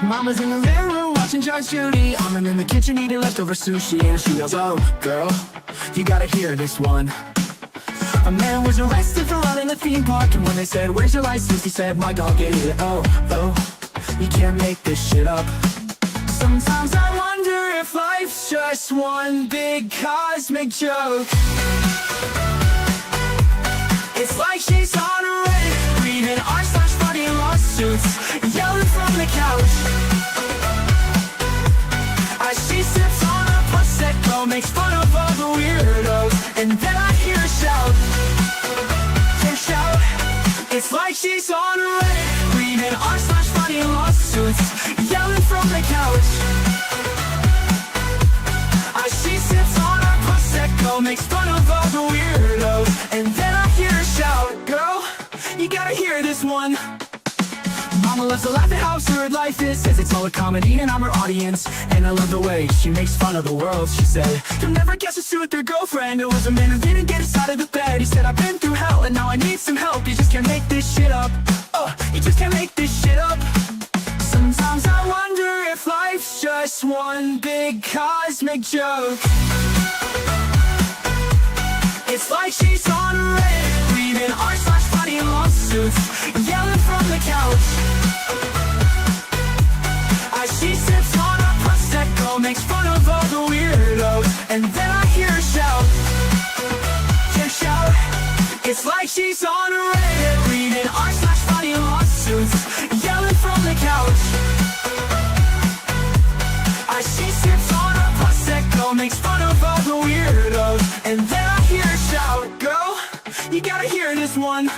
Mama's in the living room watching Judge Judy. I'm in the kitchen eating leftover sushi, and she yells, "Oh, girl, you gotta hear this one." A man was arrested for running the theme park, and when they said, "Where's your license?" he said, "My dog ate it." Oh, you can't make this shit up. Sometimes I wonder if life's just one big cosmic joke. It's like she's on a Reddit, reading r/funny lawsuits, yelling from the couch. As she sips on a Prosecco, makes fun of all the weirdos, and then I hear her shout. It's like she's on a Reddit, reading r/funny lawsuits, yelling from the couch. As she sips on her Prosecco, makes fun of all the weirdos, and then I hear her shout, "Girl, you gotta hear this one." Mama loves to laugh at how absurd life is, says it's all a comedy and I'm her audience. And I love the way she makes fun of the world. She said, "You'll never guess what's with their girlfriend. It was a man who didn't get us out of the bed. He said, I've been through hell and now I need some help. You just can't make this shit up. You just can't make this shit up." Sometimes I wonder if life's just one big cosmic joke. It's like she's on a Reddit, reading r/funny lawsuits, yelling from the couch. As she sips on a Prosecco, makes fun of all the weirdos, and then I hear her shout. It's like she's on a Reddit, reading r/funny lawsuits, yelling from the couch. As she sips on a Prosecco, makes fun of all the weirdos, and then I hear her shout, "Girl, you gotta hear this one."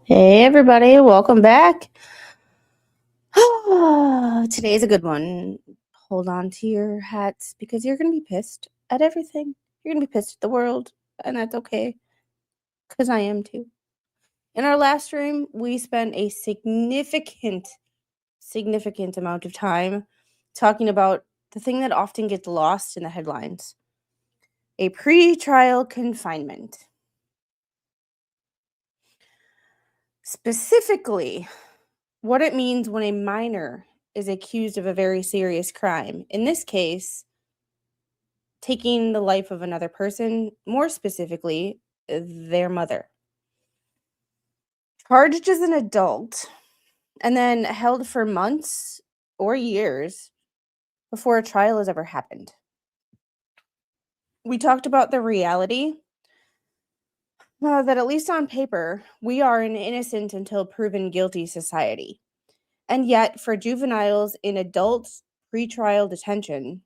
Hey everybody, welcome back. Today's a good one. Hold on to your hats because you're going to be pissed at everything. You're going to be pissed at the world, and that's okay because I am too. In our last stream, we spent a significant amount of time talking about the thing that often gets lost in the headlines. A pretrial confinement. Specifically, what it means when a minor is accused of a very serious crime. In this case, taking the life of another person, more specifically, their mother. Charged as an adult and then held for months or years before a trial has ever happened. We talked about the reality that at least on paper, we are an innocent until proven guilty society. And yet, for juveniles in adult pretrial detention,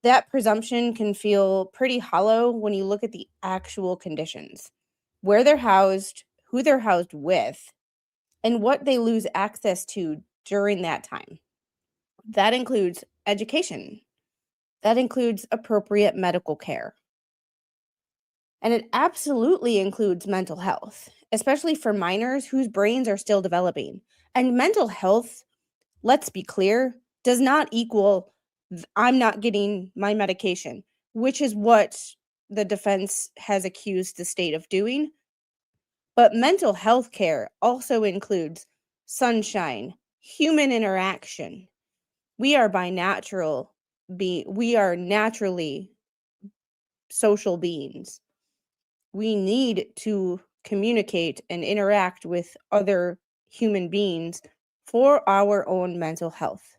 that presumption can feel pretty hollow when you look at the actual conditions, where they're housed, who they're housed with, and what they lose access to during that time. That includes education. That includes appropriate medical care. And it absolutely includes mental health, especially for minors whose brains are still developing. And mental health, let's be clear, does not equal I'm not getting my medication, which is what the defense has accused the state of doing. But mental health care also includes sunshine, human interaction. We are naturally social beings. We need to communicate and interact with other human beings for our own mental health.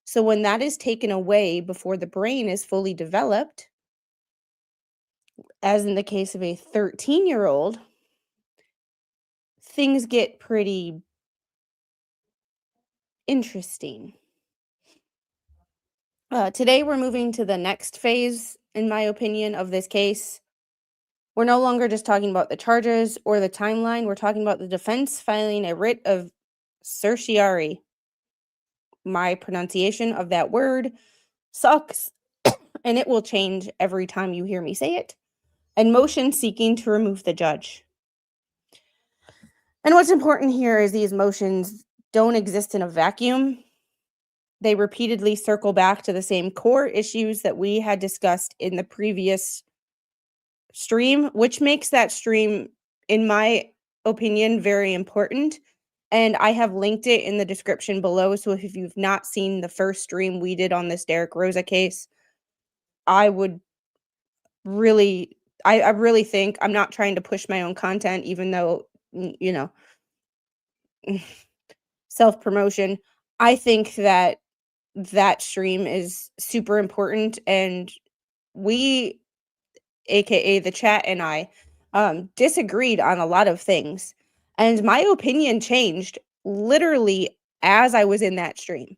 So when that is taken away before the brain is fully developed, as in the case of a 13-year-old, things get pretty interesting. Today we're moving to the next phase, in my opinion, of this case. We're no longer just talking about the charges or the timeline. We're talking about the defense filing a writ of certiorari. My pronunciation of that word sucks, and it will change every time you hear me say it. And motion seeking to remove the judge. And what's important here is these motions don't exist in a vacuum. They repeatedly circle back to the same core issues that we had discussed in the previous stream, which makes that stream, in my opinion, very important. And I have linked it in the description below. So if you've not seen the first stream we did on this Derek Rosa case, I would really, I really think, I'm not trying to push my own content, even though, you know, self-promotion. I think that that stream is super important, and we, aka the chat, and I disagreed on a lot of things, and my opinion changed literally as I was in that stream.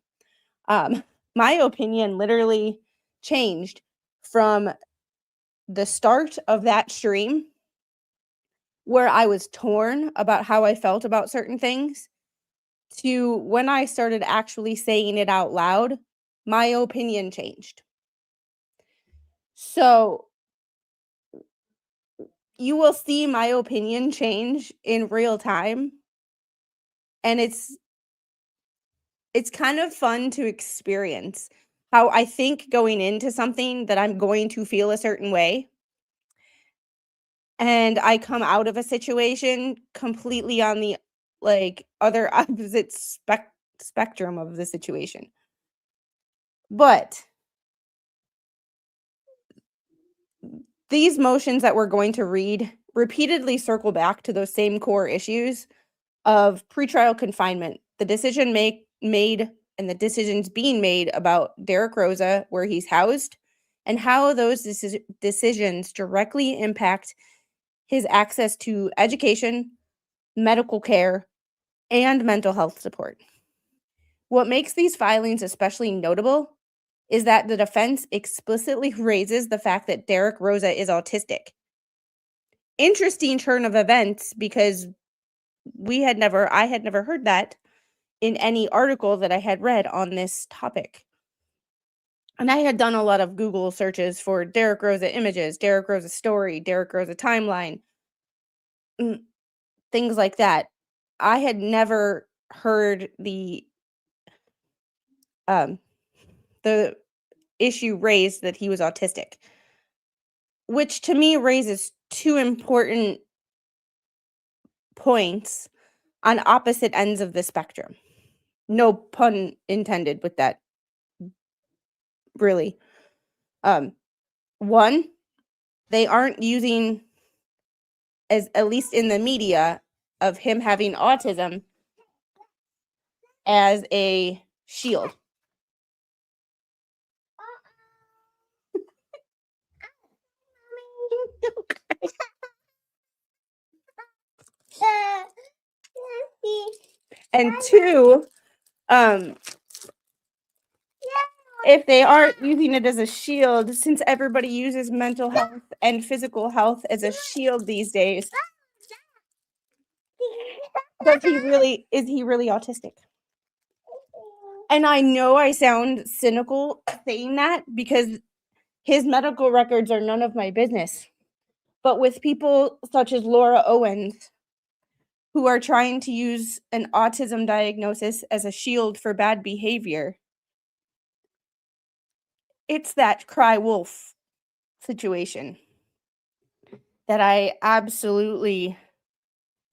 My opinion literally changed from the start of that stream, where I was torn about how I felt about certain things, to when I started actually saying it out loud, my opinion changed. So you will see my opinion change in real time, and it's kind of fun to experience how I think going into something that I'm going to feel a certain way, and I come out of a situation completely on the, like, other opposite spectrum of the situation. But these motions that we're going to read repeatedly circle back to those same core issues of pretrial confinement, the decision made and the decisions being made about Derek Rosa, where he's housed, and how those decisions directly impact his access to education, medical care, and mental health support. What makes these filings especially notable is that the defense explicitly raises the fact that Derek Rosa is autistic. Interesting turn of events, because I had never heard that in any article that I had read on this topic. And I had done a lot of Google searches for Derek Rosa images, Derek Rosa story, Derek Rosa timeline, things like that. I had never heard the issue raised that he was autistic, which to me raises two important points on opposite ends of the spectrum. No pun intended with that, really. One, they aren't using, as at least in the media, of him having autism as a shield. And two, if they aren't using it as a shield, since everybody uses mental health and physical health as a shield these days, is he really autistic? And I know I sound cynical saying that, because his medical records are none of my business. But with people such as Laura Owens, who are trying to use an autism diagnosis as a shield for bad behavior, it's that cry wolf situation that I absolutely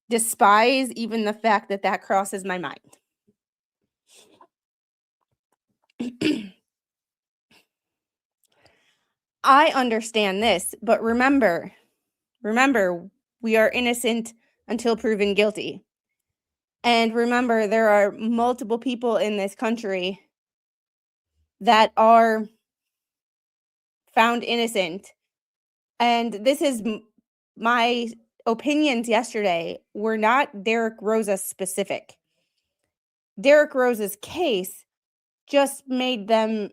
despise, even the fact that that crosses my mind. I understand this, but remember, we are innocent until proven guilty. And remember, there are multiple people in this country that are found innocent. And this is my opinions yesterday were not Derek Rosa specific. Derek Rosa's case just made them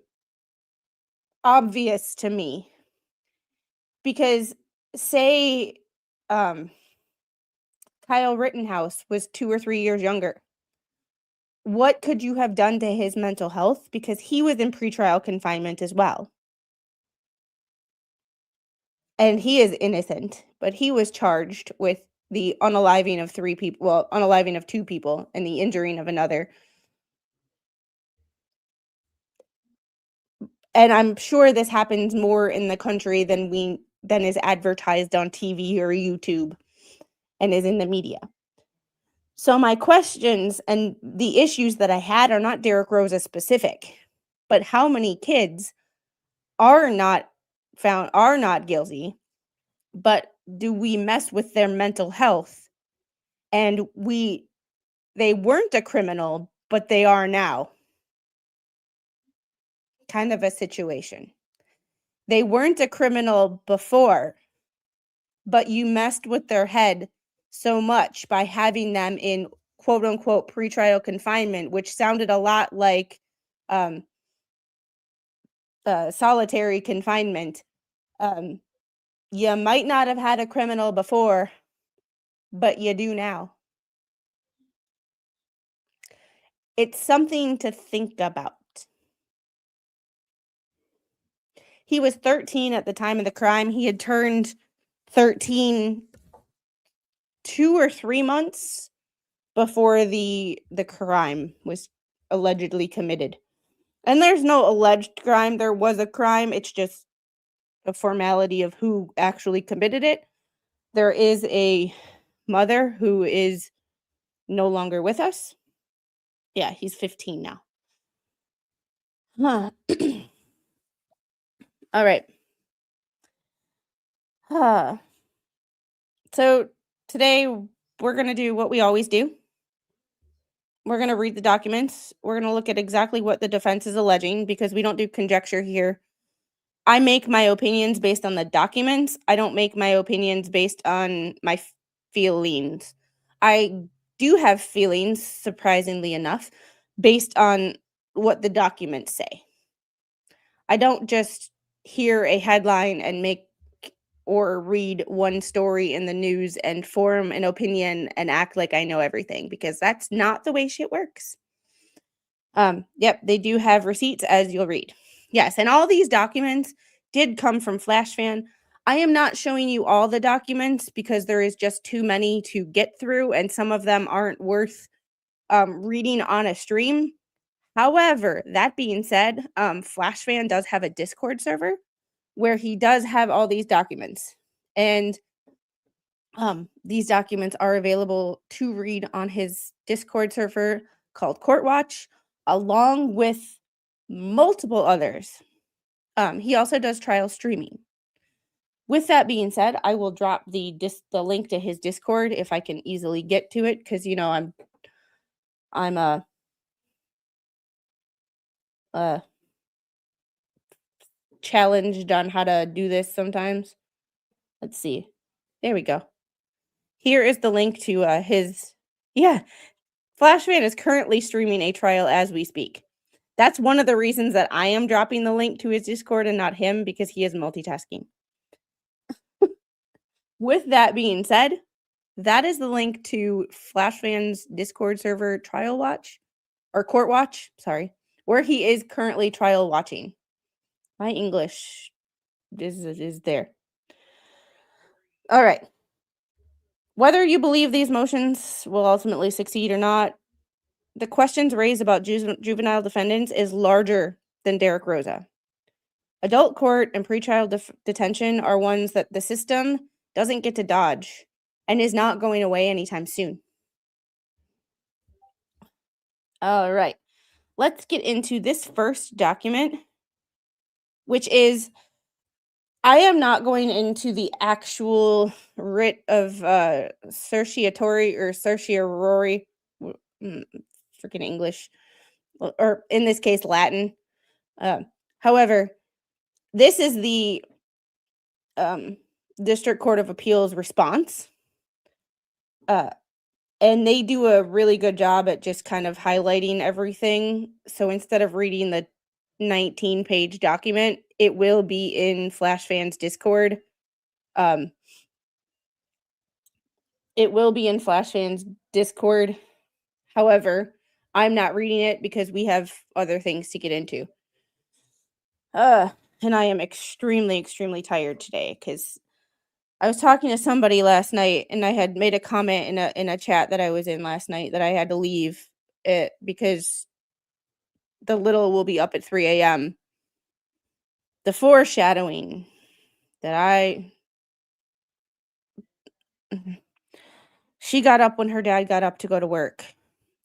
obvious to me. Because say Kyle Rittenhouse was 2 or 3 years younger, what could you have done to his mental health? Because he was in pretrial confinement as well. And he is innocent, but he was charged with the unaliving of 3 people, well, unaliving of 2 people and the injuring of another. And I'm sure this happens more in the country than is advertised on TV or YouTube and is in the media. So my questions and the issues that I had are not Derek Rosa specific, but how many kids are not guilty, but do we mess with their mental health? And they weren't a criminal, but they are now. Kind of a situation. They weren't a criminal before, but you messed with their head so much by having them in quote unquote pretrial confinement, which sounded a lot like solitary confinement. You might not have had a criminal before, but you do now. It's something to think about. He was 13 at the time of the crime. He had turned 13 2 or 3 months before the crime was allegedly committed. And there's no alleged crime. There was a crime. It's just a formality of who actually committed it. There is a mother who is no longer with us. Yeah, he's 15 now. Huh. All right. So today we're going to do what we always do. We're going to read the documents. We're going to look at exactly what the defense is alleging because we don't do conjecture here. I make my opinions based on the documents. I don't make my opinions based on my feelings. I do have feelings, surprisingly enough, based on what the documents say. I don't just hear a headline and make or read one story in the news and form an opinion and act like I know everything, because that's not the way shit works. Yep, they do have receipts, as you'll read. Yes, and all these documents did come from FlashFan. I am not showing you all the documents because there is just too many to get through, and some of them aren't worth reading on a stream. However, that being said, FlashFan does have a Discord server where he does have all these documents. And these documents are available to read on his Discord server called Court Watch, along with multiple others. He also does trial streaming. With that being said, I will drop the link to his Discord if I can easily get to it, because I'm challenged on how to do this sometimes. Let's see. There we go. Here is the link to his. Yeah, FlashFan is currently streaming a trial as we speak. That's one of the reasons that I am dropping the link to his Discord and not him, because he is multitasking. With that being said, that is the link to FlashFan's Discord server Trial Watch, or Court Watch, sorry, where he is currently trial watching. My English is there. All right. Whether you believe these motions will ultimately succeed or not, the questions raised about juvenile defendants is larger than Derek Rosa. Adult court and pretrial detention are ones that the system doesn't get to dodge and is not going away anytime soon. All right, let's get into this first document, which is, I am not going into the actual writ of certiorari or certiorari, freaking English, or in this case, Latin. However, this is the District Court of Appeals response. And they do a really good job at just kind of highlighting everything. So instead of reading the 19-page document, it will be in FlashFan's Discord. It will be in FlashFan's Discord. However, I'm not reading it because we have other things to get into. And I am extremely, extremely tired today because I was talking to somebody last night, and I had made a comment in a chat that I was in last night that I had to leave it because the little will be up at 3 a.m. the foreshadowing that she got up when her dad got up to go to work.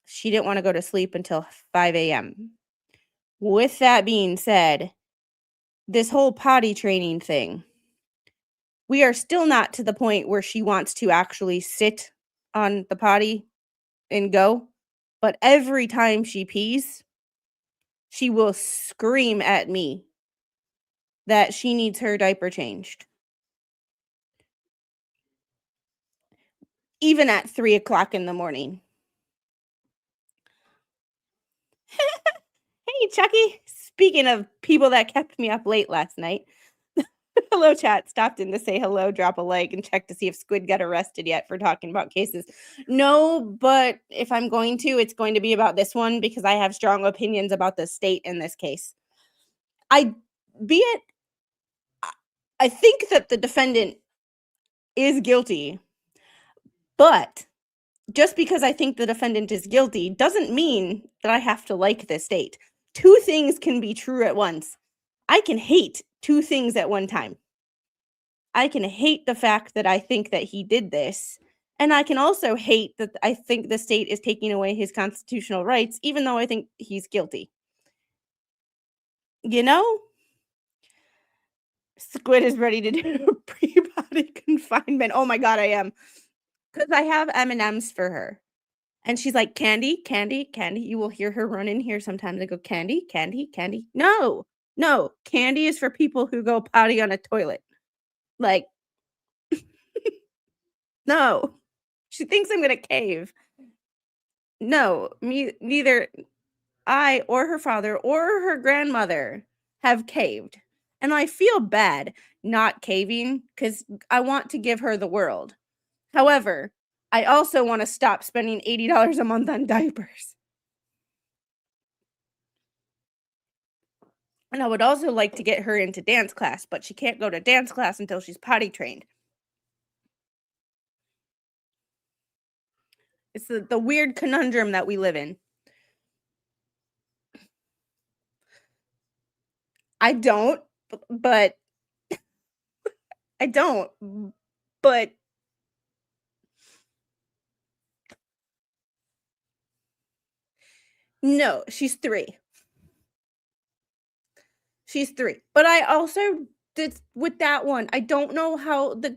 She didn't want to go to sleep until 5 a.m. With that being said, this whole potty training thing, we are still not to the point where she wants to actually sit on the potty and go. But every time she pees, she will scream at me that she needs her diaper changed. Even at 3 o'clock in the morning. Hey, Chucky. Speaking of people that kept me up late last night. Hello, chat. Stopped in to say hello, drop a like, and check to see if Squid got arrested yet for talking about cases. No, but if I'm going to, it's going to be about this one because I have strong opinions about the state in this case. I think that the defendant is guilty, but just because I think the defendant is guilty doesn't mean that I have to like the state. Two things can be true at once. I can hate two things at one time. I can hate the fact that I think that he did this, and I can also hate that I think the state is taking away his constitutional rights, even though I think he's guilty. You know? Squid is ready to do a pre-body confinement. Oh my god, I am. Because I have M&Ms for her. And she's like, candy, candy, candy. You will hear her run in here sometimes. I go, candy, candy, candy. No, candy is for people who go potty on a toilet. Like, no. She thinks I'm going to cave. No, neither I or her father or her grandmother have caved. And I feel bad not caving because I want to give her the world. However, I also want to stop spending $80 a month on diapers. And I would also like to get her into dance class, but she can't go to dance class until she's potty trained. It's the weird conundrum that we live in. I don't, but no, she's 3. She's 3. But I also did with that one. I don't know how the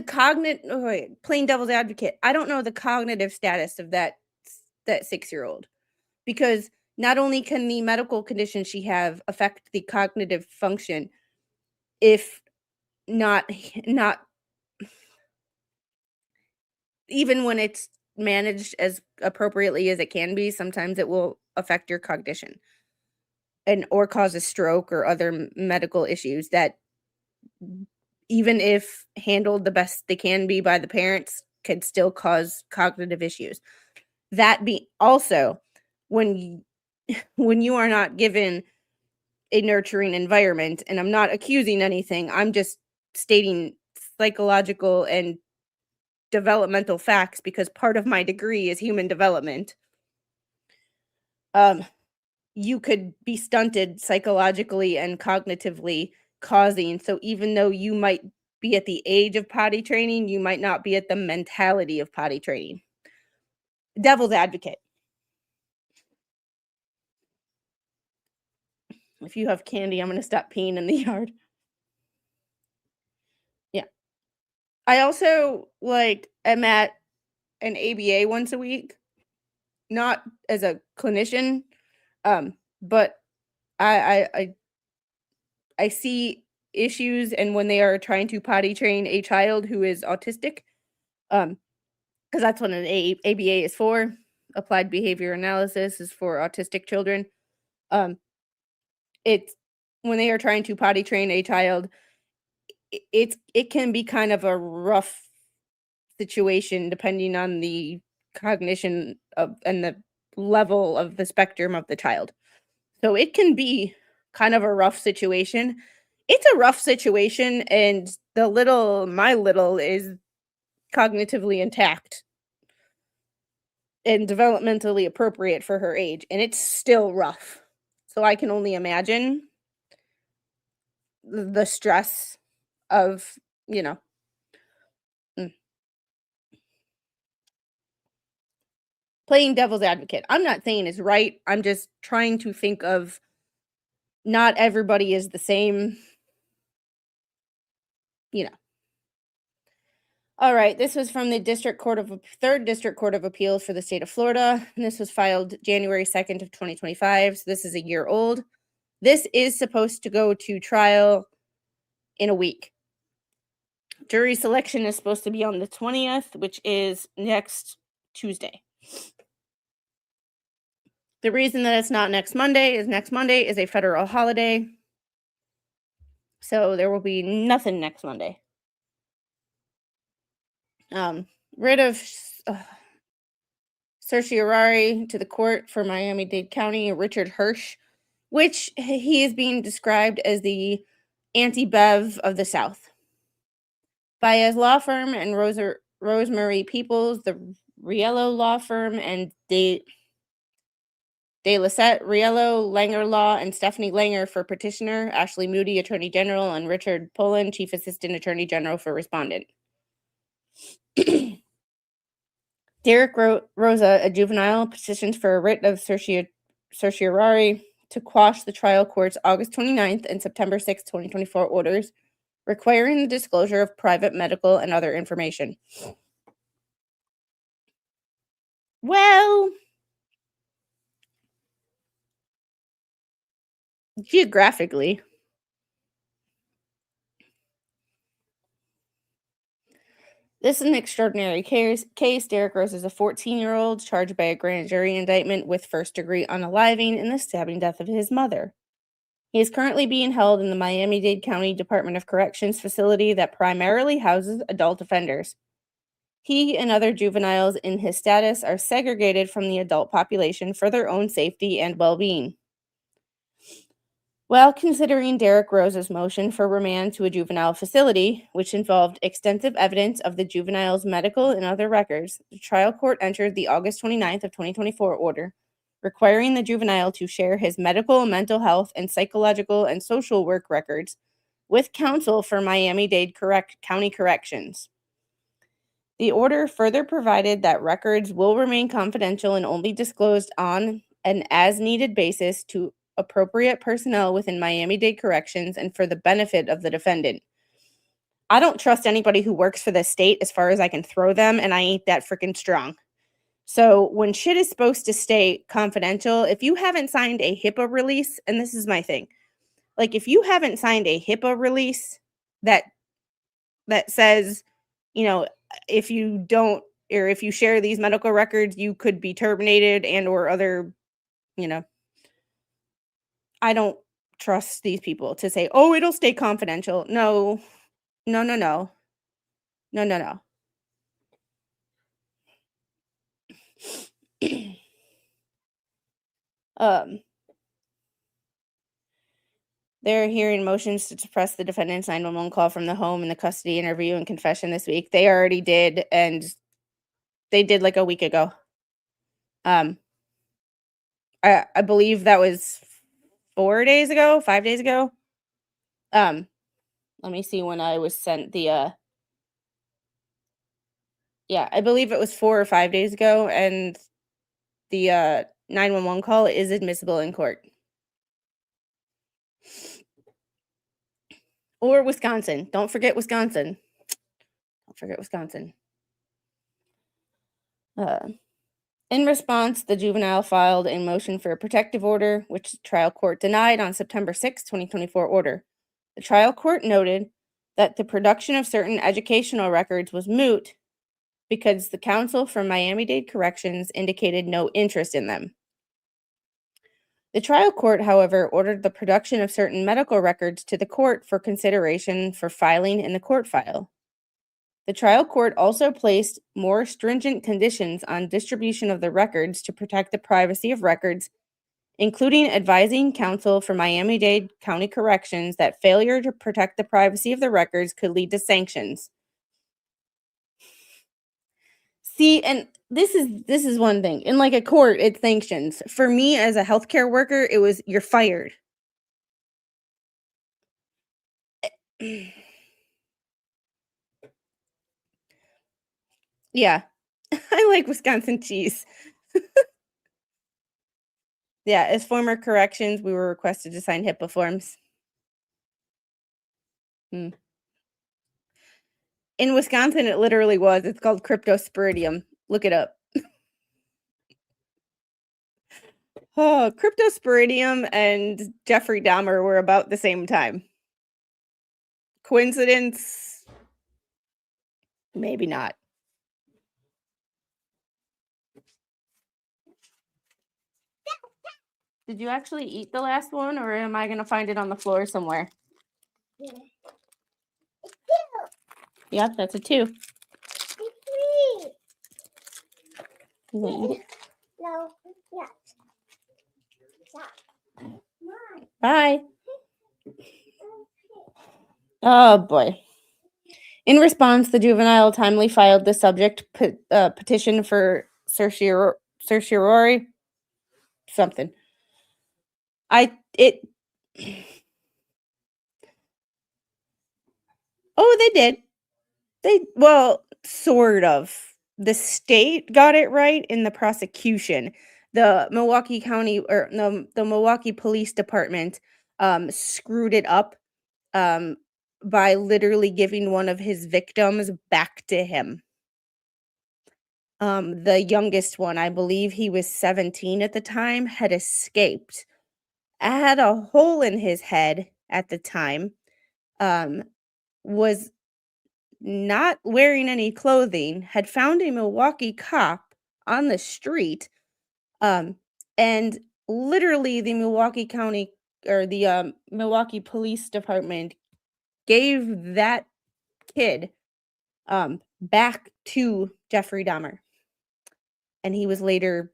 cognitive plain devil's advocate. I don't know the cognitive status of that 6-year-old because not only can the medical condition she have affect the cognitive function, if not even when it's managed as appropriately as it can be, sometimes it will affect your cognition and or cause a stroke or other medical issues that even if handled the best they can be by the parents could still cause cognitive issues. That be also when you are not given a nurturing environment, and I'm not accusing anything, I'm just stating psychological and developmental facts because part of my degree is human development. You could be stunted psychologically and cognitively causing, so even though you might be at the age of potty training, you might not be at the mentality of potty training. Devil's advocate. If you have candy, I'm going to stop peeing in the yard. Yeah. I also am at an ABA once a week, not as a clinician, but I see issues, and when they are trying to potty train a child who is autistic, because that's what an ABA is for. Applied behavior analysis is for autistic children. It's when they are trying to potty train a child, it can be kind of a rough situation depending on the cognition of and the level of the spectrum of the child. So it can be kind of a rough situation. It's a rough situation, and my little is cognitively intact and developmentally appropriate for her age, and it's still rough. So I can only imagine the stress of, you know. mm, Playing devil's advocate. I'm not saying it's right. I'm just trying to think of not everybody is the same, you know. All right, this was from the Third District Court of Appeals for the state of Florida, and this was filed January 2nd of 2025. So this is a year old. This is supposed to go to trial in a week. Jury selection is supposed to be on the 20th, which is next Tuesday. The reason that it's not next Monday is a federal holiday. So there will be nothing next Monday. Writ of certiorari to the court for Miami-Dade County, Richard Hirsch, which he is being described as the anti-Bev of the South. Baez Law Firm and Rosemary Peoples, the Riello Law Firm, and De Lisette, Riello, Langer Law, and Stephanie Langer for petitioner, Ashley Moody, Attorney General, and Richard Pullen, Chief Assistant Attorney General for respondent. Derek Rosa, a juvenile, petitions for a writ of certiorari to quash the trial court's August 29th and September 6, 2024 orders requiring the disclosure of private medical and other information. Well, geographically, this is an extraordinary case. Derek Rosa is a 14-year-old charged by a grand jury indictment with first-degree unaliving in the stabbing death of his mother. He is currently being held in the Miami-Dade County Department of Corrections facility that primarily houses adult offenders. He and other juveniles in his status are segregated from the adult population for their own safety and well-being. While considering Derek Rosa's motion for remand to a juvenile facility, which involved extensive evidence of the juvenile's medical and other records, the trial court entered the August 29th of 2024 order requiring the juvenile to share his medical, mental health, and psychological and social work records with counsel for Miami-Dade County Corrections. The order further provided that records will remain confidential and only disclosed on an as-needed basis to appropriate personnel within Miami-Dade Corrections and for the benefit of the defendant. I don't trust anybody who works for the state as far as I can throw them, and I ain't that freaking strong. So when shit is supposed to stay confidential, if you haven't signed a HIPAA release, and this is my thing, like if you haven't signed a HIPAA release that says, if you don't, or if you share these medical records, you could be terminated and or other, I don't trust these people to say, oh, it'll stay confidential. No. They're hearing motions to suppress the defendant's 911 call from the home and the custody interview and confession this week. They already did, and they did like a week ago. I believe that was 5 days ago. Let me see when I was sent the I believe it was 4 or 5 days ago, and the 911 call is admissible in court. Or Wisconsin. Don't forget Wisconsin. In response, the juvenile filed a motion for a protective order, which the trial court denied on September 6, 2024 order. The trial court noted that the production of certain educational records was moot because the counsel for Miami-Dade Corrections indicated no interest in them. The trial court, however, ordered the production of certain medical records to the court for consideration for filing in the court file. The trial court also placed more stringent conditions on distribution of the records to protect the privacy of records, including advising counsel for Miami-Dade County Corrections that failure to protect the privacy of the records could lead to sanctions. See, and this is one thing. In like a court, it's sanctions. For me as a healthcare worker, it was you're fired. Yeah. I like Wisconsin cheese. Yeah, as former corrections, we were requested to sign HIPAA forms. Mm. In Wisconsin, it literally was. It's called cryptosporidium. Look it up. Oh, cryptosporidium and Jeffrey Dahmer were about the same time. Coincidence? Maybe not. Did you actually eat the last one, or am I going to find it on the floor somewhere? Yep, that's a 2. You gonna eat it? No, yes. Bye. Oh, boy. In response, the juvenile timely filed the subject petition for certiorari something. Oh, they did. Well, sort of. The state got it right in the prosecution. The Milwaukee County or no, the Milwaukee Police Department screwed it up by literally giving one of his victims back to him. The youngest one, I believe he was 17 at the time, had escaped. Had a hole in his head at the time. Was not wearing any clothing, had found a Milwaukee cop on the street, and literally the Milwaukee County or the Milwaukee Police Department gave that kid back to Jeffrey Dahmer. And he was later,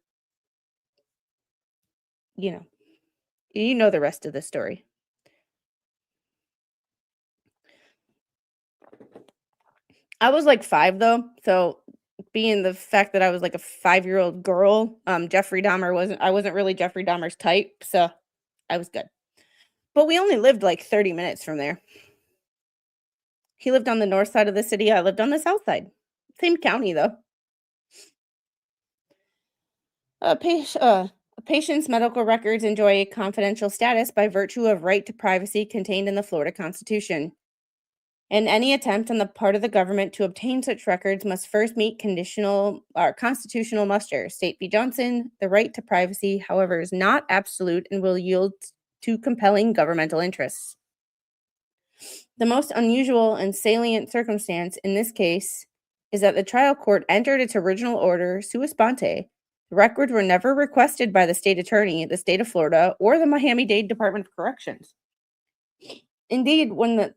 you know the rest of the story. I was like 5 though, so being the fact that I was like a 5-year-old girl, Jeffrey Dahmer I wasn't really Jeffrey Dahmer's type, so I was good. But we only lived like 30 minutes from there. He lived on the north side of the city. I lived on the south side. Same county though. A patient's medical records enjoy confidential status by virtue of right to privacy contained in the Florida Constitution. And any attempt on the part of the government to obtain such records must first meet constitutional muster. State v. Johnson, the right to privacy, however, is not absolute and will yield to compelling governmental interests. The most unusual and salient circumstance in this case is that the trial court entered its original order sua sponte. The records were never requested by the state attorney, the state of Florida, or the Miami-Dade Department of Corrections. Indeed, when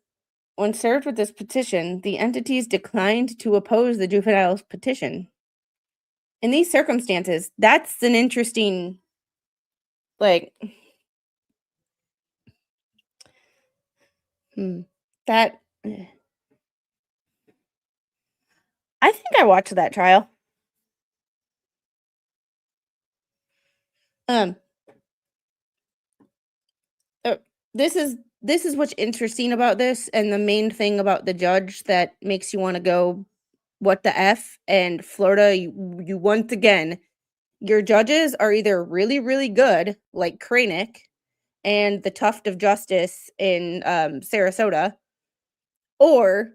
served with this petition, the entities declined to oppose the juvenile's petition. In these circumstances, that's an interesting, that I think I watched that trial. This is what's interesting about this, and the main thing about the judge that makes you want to go, what the F? And Florida, you once again, your judges are either really, really good, like Kranick and the Tuft of Justice in Sarasota, or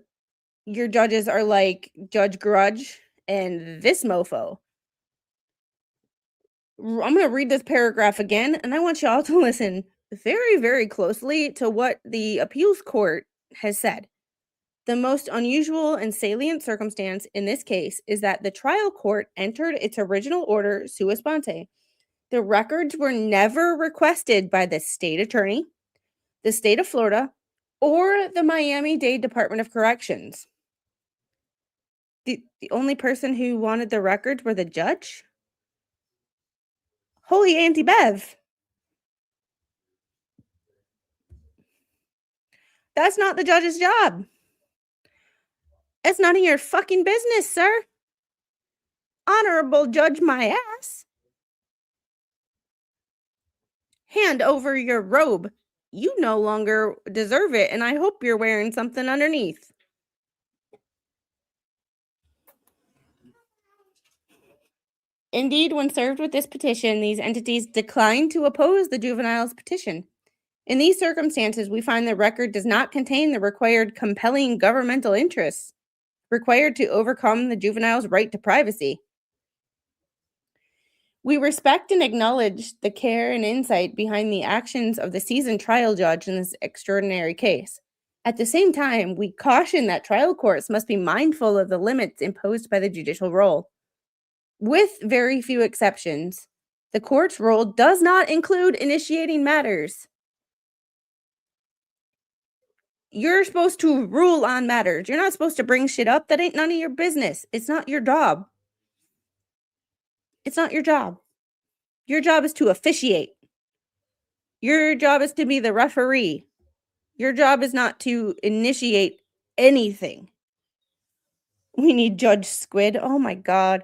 your judges are like Judge Grudge and this mofo. I'm going to read this paragraph again, and I want y'all to listen very, very closely to what the appeals court has said. The most unusual and salient circumstance in this case is that the trial court entered its original order sua sponte. The records were never requested by the state attorney, the state of Florida, or the Miami-Dade Department of Corrections. The only person who wanted the records were the judge? Holy Auntie Bev. That's not the judge's job. It's none of your fucking business, sir. Honorable Judge my ass. Hand over your robe you no longer deserve it, and I hope you're wearing something underneath. Indeed, when served with this petition, these entities declined to oppose the juvenile's petition. In these circumstances, we find the record does not contain the required compelling governmental interests required to overcome the juvenile's right to privacy. We respect and acknowledge the care and insight behind the actions of the seasoned trial judge in this extraordinary case. At the same time, we caution that trial courts must be mindful of the limits imposed by the judicial role. With very few exceptions, the court's role does not include initiating matters. You're supposed to rule on matters. You're not supposed to bring shit up. That ain't none of your business. It's not your job. It's not your job. Your job is to officiate. Your job is to be the referee. Your job is not to initiate anything. We need Judge Squid. Oh my god.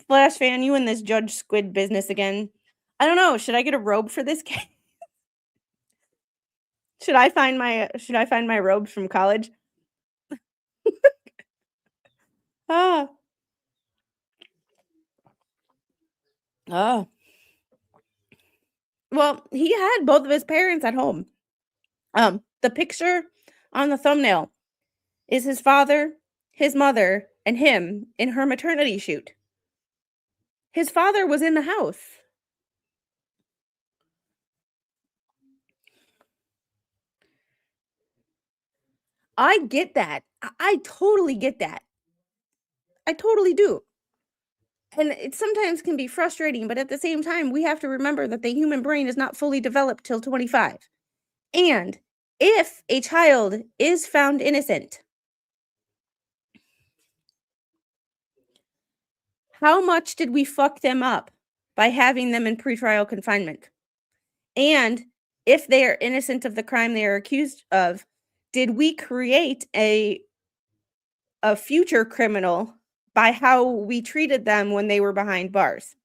Flash fan, you in this Judge Squid business again. I don't know. Should I get a robe for this case? Should I find my robes from college? Ah. Oh. Well, he had both of his parents at home. The picture on the thumbnail is his father, his mother, and him in her maternity shoot. His father was in the house. I get that. I totally get that. I totally do. And it sometimes can be frustrating, but at the same time, we have to remember that the human brain is not fully developed till 25. And if a child is found innocent, how much did we fuck them up by having them in pretrial confinement? And if they are innocent of the crime they are accused of, did we create a future criminal by how we treated them when they were behind bars?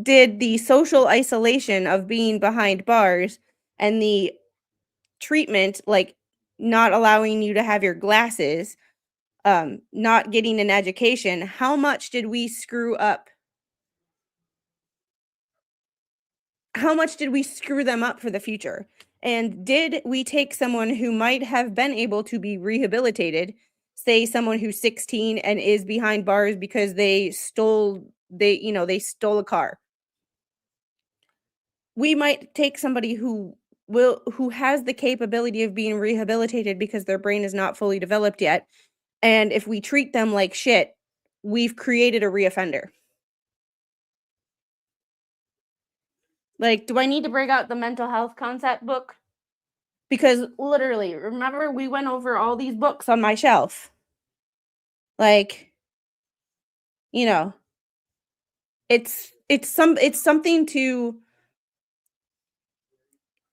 Did the social isolation of being behind bars and the treatment, like not allowing you to have your glasses, not getting an education, how much did we screw up? How much did we screw them up for the future? And did we take someone who might have been able to be rehabilitated, say someone who's 16 and is behind bars because they stole a car? We might take somebody who has the capability of being rehabilitated because their brain is not fully developed yet, and if we treat them like shit, we've created a reoffender. Like, do I need to bring out the mental health concept book? Because literally, remember we went over all these books on my shelf. Like, it's something to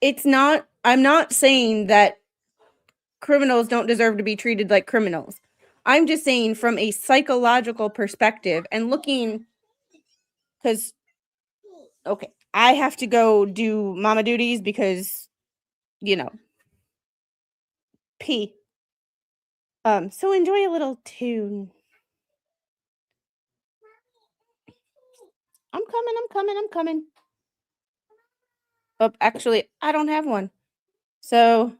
I'm not saying that criminals don't deserve to be treated like criminals. I'm just saying from a psychological perspective and looking, because, okay, I have to go do mama duties because, pee. So enjoy a little tune. I'm coming. Oh, actually, I don't have one. So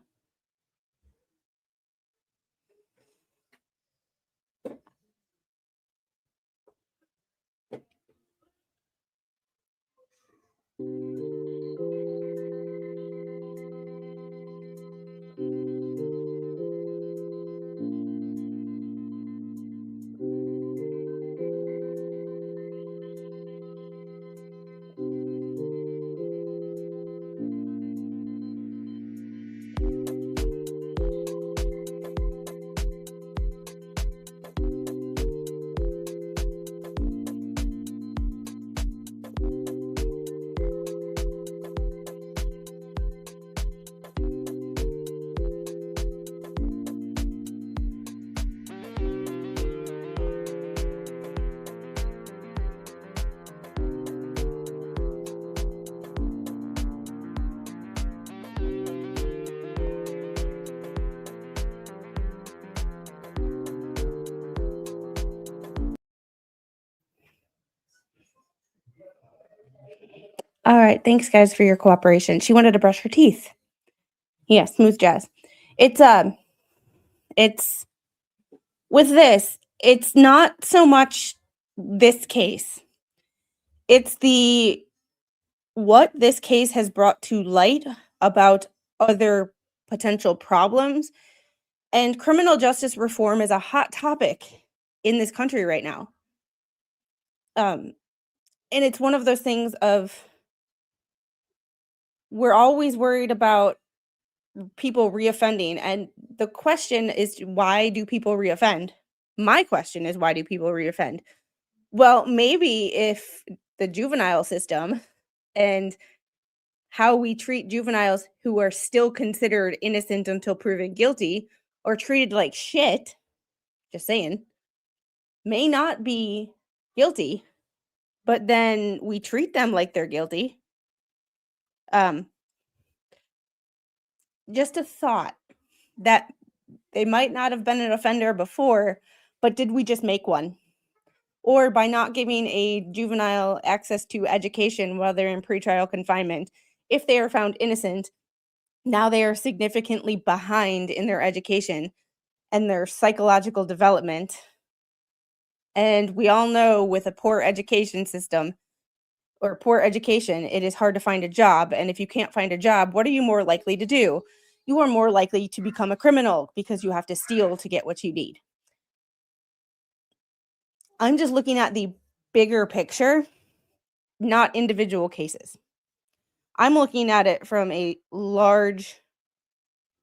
All right, thanks guys for your cooperation. She wanted to brush her teeth. Yeah, smooth jazz. It's with this, it's not so much this case. It's what this case has brought to light about other potential problems, and criminal justice reform is a hot topic in this country right now. And it's one of those things of we're always worried about people reoffending, and the question is, why do people reoffend? My question is, why do people reoffend? Well, maybe if the juvenile system and how we treat juveniles who are still considered innocent until proven guilty or treated like shit, just saying, may not be guilty, but then we treat them like they're guilty. Just a thought that they might not have been an offender before, but did we just make one? Or by not giving a juvenile access to education while they're in pretrial confinement, if they are found innocent, now they are significantly behind in their education and their psychological development. And we all know with a poor education system or poor education, it is hard to find a job. And if you can't find a job, what are you more likely to do? You are more likely to become a criminal because you have to steal to get what you need. I'm just looking at the bigger picture, not individual cases. I'm looking at it from a large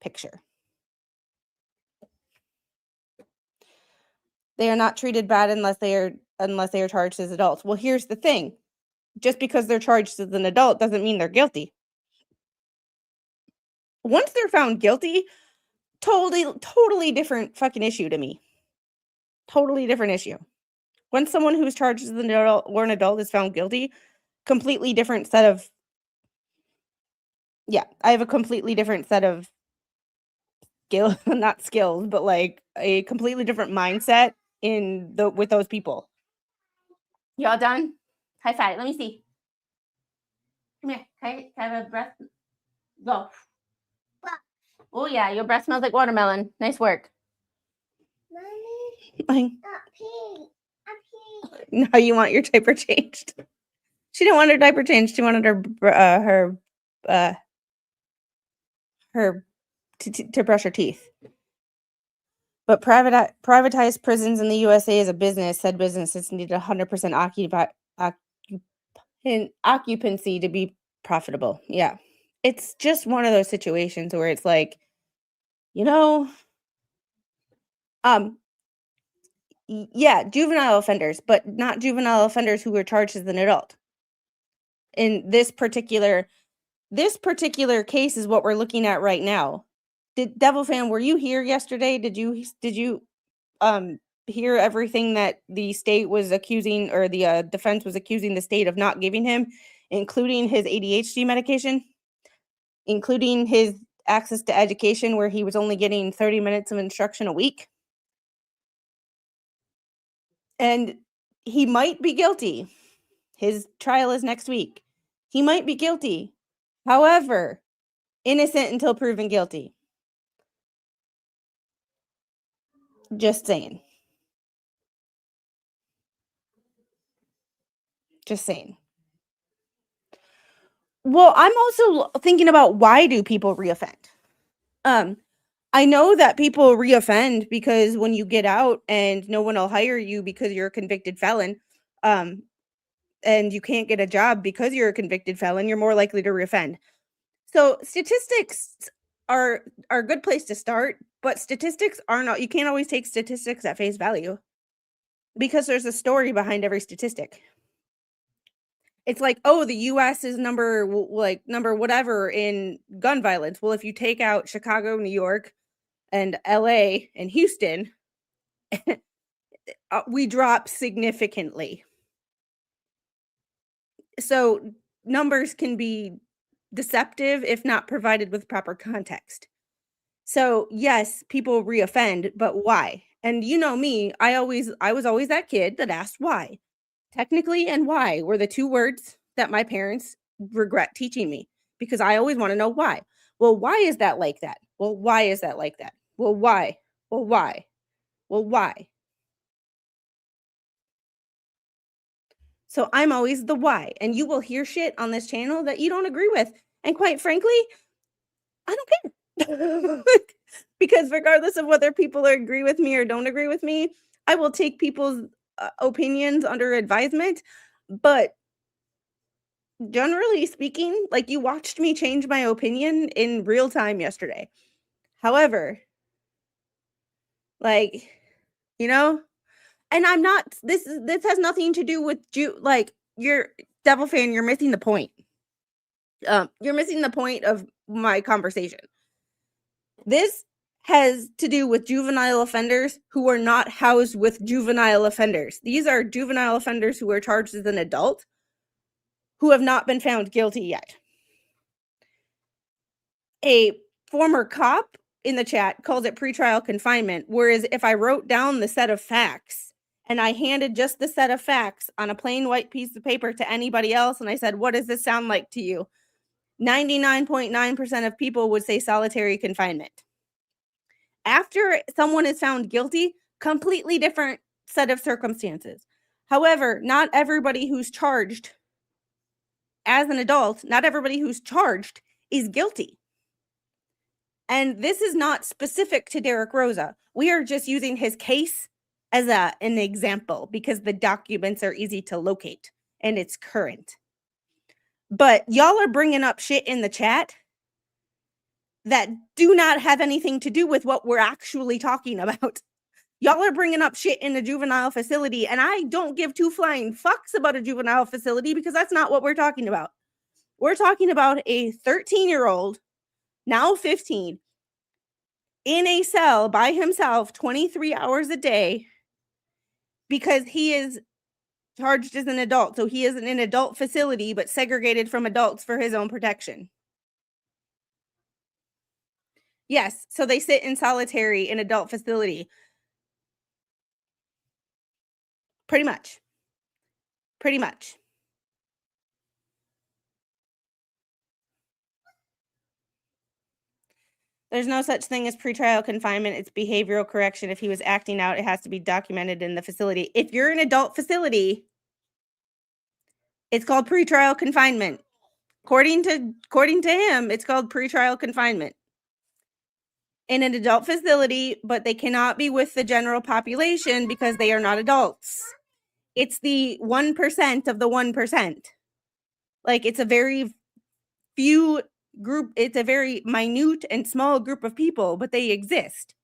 picture. They are not treated bad unless they are charged as adults. Well, here's the thing. Just because they're charged as an adult doesn't mean they're guilty. Once they're found guilty, totally different fucking issue to me. Totally different issue. When someone who's charged as an adult or an adult is found guilty, completely different set of I have a completely different set of not skills, but like a completely different mindset with those people. Y'all done? High five. Let me see. Come here. Can I have a breath? Go. Oh yeah, your breath smells like watermelon. Nice work. Mommy. Now you want your diaper changed. She didn't want her diaper changed. She wanted to brush her teeth. But privatized prisons in the USA as a business, said businesses needed 100% occupancy to be profitable. Yeah. It's just one of those situations where it's like, juvenile offenders, but not juvenile offenders who were charged as an adult. In this particular case is what we're looking at right now. Devil Fan, were you here yesterday? Did you hear everything that the state was accusing, or the defense was accusing the state of not giving him, including his ADHD medication, including his access to education where he was only getting 30 minutes of instruction a week? And he might be guilty. His trial is next week. He might be guilty. However, innocent until proven guilty. Just saying. Just saying. Well, I'm also thinking about, why do people reoffend? I know that people reoffend because when you get out and no one will hire you because you're a convicted felon, and you can't get a job because you're a convicted felon, you're more likely to reoffend. So statistics are a good place to start, but statistics are not, you can't always take statistics at face value because there's a story behind every statistic. It's like, oh, the US is number whatever in gun violence. Well, if you take out Chicago, New York, and LA and Houston, we drop significantly. So numbers can be deceptive if not provided with proper context. So yes, people reoffend, but why? And you know me, I was always that kid that asked why. Technically and why were the two words that my parents regret teaching me, because I always want to know why. Well, why is that like that? Well, why is that like that? Well, why? Well, why? Well, why? So I'm always the why, and you will hear shit on this channel that you don't agree with. And quite frankly, I don't care. Because regardless of whether people agree with me or don't agree with me, I will take people's opinions under advisement. But generally speaking, like, you watched me change my opinion in real time yesterday. However, like, you know, and I'm not, this has nothing to do with you. Like, you're devil fan, you're missing the point. You're missing the point of my conversation. This has to do with juvenile offenders who are not housed with juvenile offenders. These are juvenile offenders who are charged as an adult who have not been found guilty yet. A former cop in the chat calls it pretrial confinement, whereas if I wrote down the set of facts and I handed just the set of facts on a plain white piece of paper to anybody else and I said, what does this sound like to you? 99.9% of people would say solitary confinement. After someone is found guilty, completely different set of circumstances. However, not everybody who's charged as an adult, not everybody who's charged is guilty. And this is not specific to Derek Rosa. We are just using his case as an example because the documents are easy to locate and it's current. But y'all are bringing up shit in the chat that do not have anything to do with what we're actually talking about. Y'all are bringing up shit in a juvenile facility, and I don't give two flying fucks about a juvenile facility because that's not what we're talking about. We're talking about a 13-year-old, now 15, in a cell by himself 23 hours a day because he is charged as an adult. So he is in an adult facility, but segregated from adults for his own protection. Yes, so they sit in solitary in adult facility. Pretty much. Pretty much. There's no such thing as pretrial confinement. It's behavioral correction. If he was acting out, it has to be documented in the facility. If you're in an adult facility, it's called pretrial confinement. According to him, it's called pretrial confinement. In an adult facility, but they cannot be with the general population because they are not adults. It's the 1% of the 1%. Like, it's a very few group, it's a very minute and small group of people, but they exist.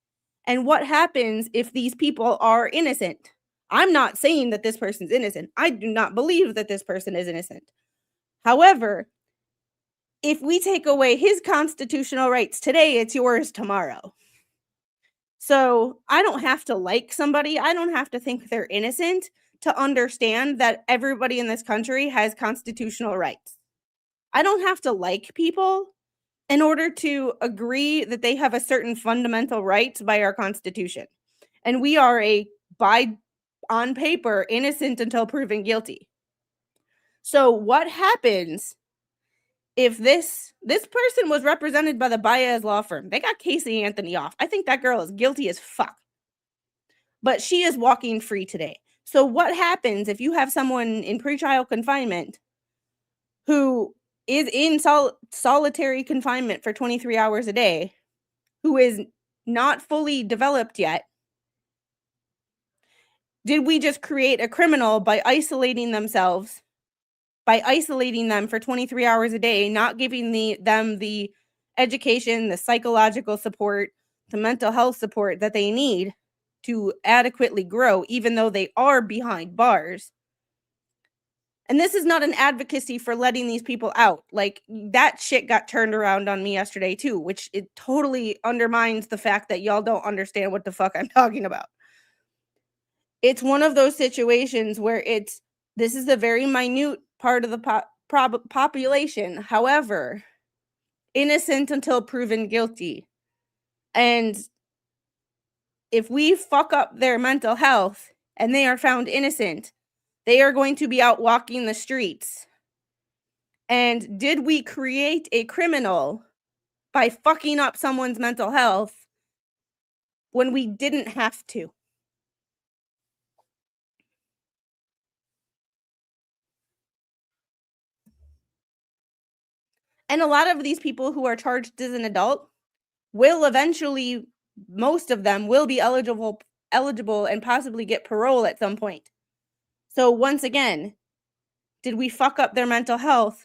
And what happens if these people are innocent? I'm not saying that this person's innocent. I do not believe that this person is innocent. However, if we take away his constitutional rights today, it's yours tomorrow. So I don't have to like somebody. I don't have to think they're innocent to understand that everybody in this country has constitutional rights. I don't have to like people in order to agree that they have a certain fundamental rights by our Constitution. And we are on paper, innocent until proven guilty. So what happens if this person was represented by the Baez law firm? They got Casey Anthony off. I think that girl is guilty as fuck. But she is walking free today. So what happens if you have someone in pretrial confinement who is in solitary confinement for 23 hours a day, who is not fully developed yet? Did we just create a criminal by isolating them for 23 hours a day, not giving them the education, the psychological support, the mental health support that they need to adequately grow, even though they are behind bars? And this is not an advocacy for letting these people out. Like, that shit got turned around on me yesterday too, which it totally undermines the fact that y'all don't understand what the fuck I'm talking about. It's one of those situations where this is a very minute part of the population. However, innocent until proven guilty. And if we fuck up their mental health and they are found innocent, they are going to be out walking the streets And did we create a criminal by fucking up someone's mental health when we didn't have to? And a lot of these people who are charged as an adult will eventually, most of them will be eligible and possibly get parole at some point. So once again, did we fuck up their mental health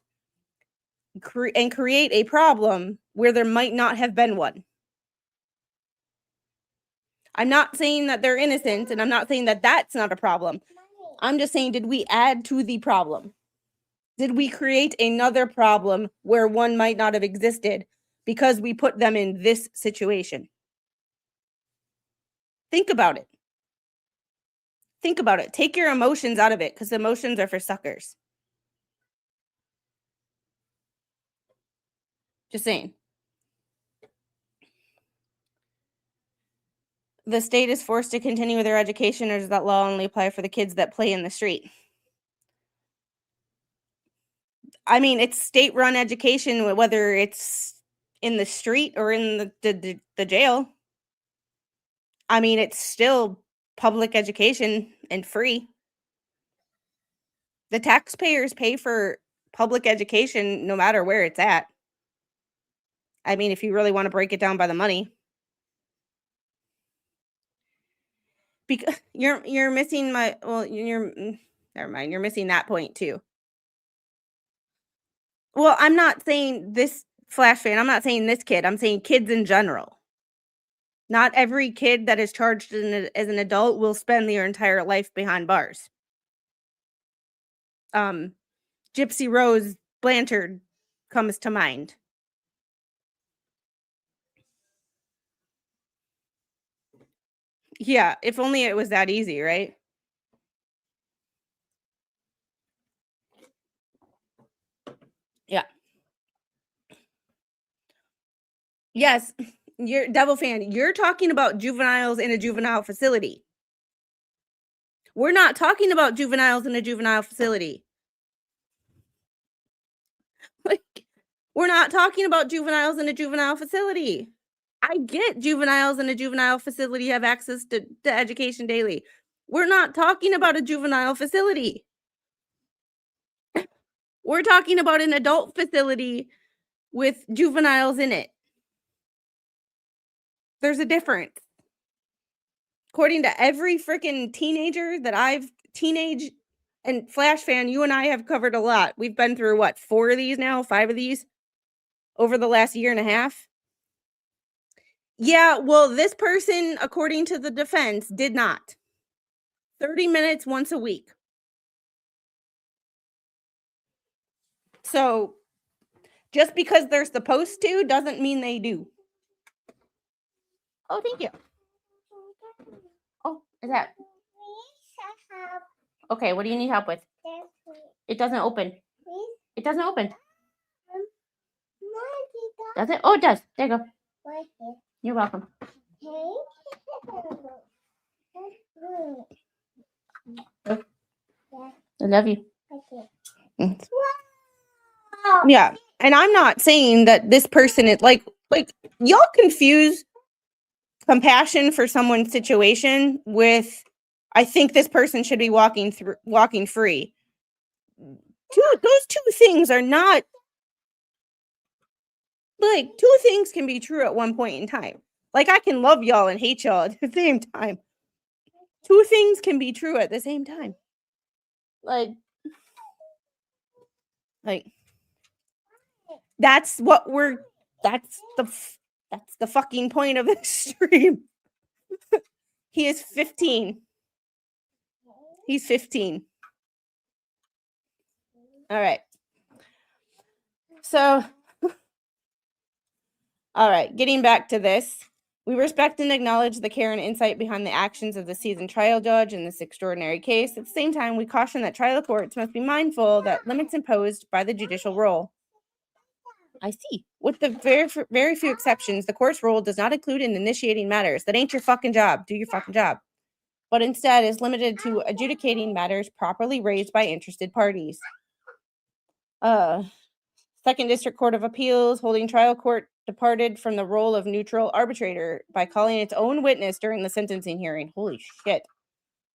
and create a problem where there might not have been one? I'm not saying that they're innocent, and I'm not saying that that's not a problem. I'm just saying, did we add to the problem? Did we create another problem where one might not have existed because we put them in this situation? Think about it. Think about it. Take your emotions out of it, because emotions are for suckers. Just saying. The state is forced to continue with their education, or does that law only apply for the kids that play in the street? I mean, it's state-run education, whether it's in the street or in the jail. I mean, it's still public education and free. The taxpayers pay for public education no matter where it's at. I mean, if you really want to break it down by the money. Because you're missing my, well, never mind, you're missing that point too. Well, I'm not saying this Flash fan, I'm not saying this kid, I'm saying kids in general. Not every kid that is charged as an adult will spend their entire life behind bars. Gypsy Rose Blanchard comes to mind. Yeah, if only it was that easy, right? Yeah. Yes, you're Devil fan. You're talking about juveniles in a juvenile facility. We're not talking about juveniles in a juvenile facility. Like, we're not talking about juveniles in a juvenile facility. I get juveniles in a juvenile facility have access to education daily. We're not talking about a juvenile facility. We're talking about an adult facility with juveniles in it. There's a difference. According to every freaking teenager that teenage and Flash fan, you and I have covered a lot. We've been through what, 4 of these now, 5 of these over the last year and a half. Yeah, well, this person, according to the defense, did not. 30 minutes once a week. So just because they're supposed to doesn't mean they do. Oh, thank you. Oh, is that? Okay, what do you need help with? It doesn't open. It doesn't open. Does it? Oh, it does. There you go. You're welcome. I love you. Yeah, and I'm not saying that this person is like y'all confuse compassion for someone's situation with I think this person should be walking free. Those two things are not like two things can be true at one point in time. Like I can love y'all and hate y'all at the same time. Two things can be true at the same time. Like that's the fucking point of this stream. He is 15. He's 15. All right. So, all right, getting back to this. We respect and acknowledge the care and insight behind the actions of the seasoned trial judge in this extraordinary case. At the same time, we caution that trial courts must be mindful that limits imposed by the judicial role. I see. With the very few exceptions, the court's role does not include in initiating matters. That ain't your fucking job. Do your fucking job. But instead is limited to adjudicating matters properly raised by interested parties. Second District Court of Appeals holding trial court departed from the role of neutral arbitrator by calling its own witness during the sentencing hearing. Holy shit.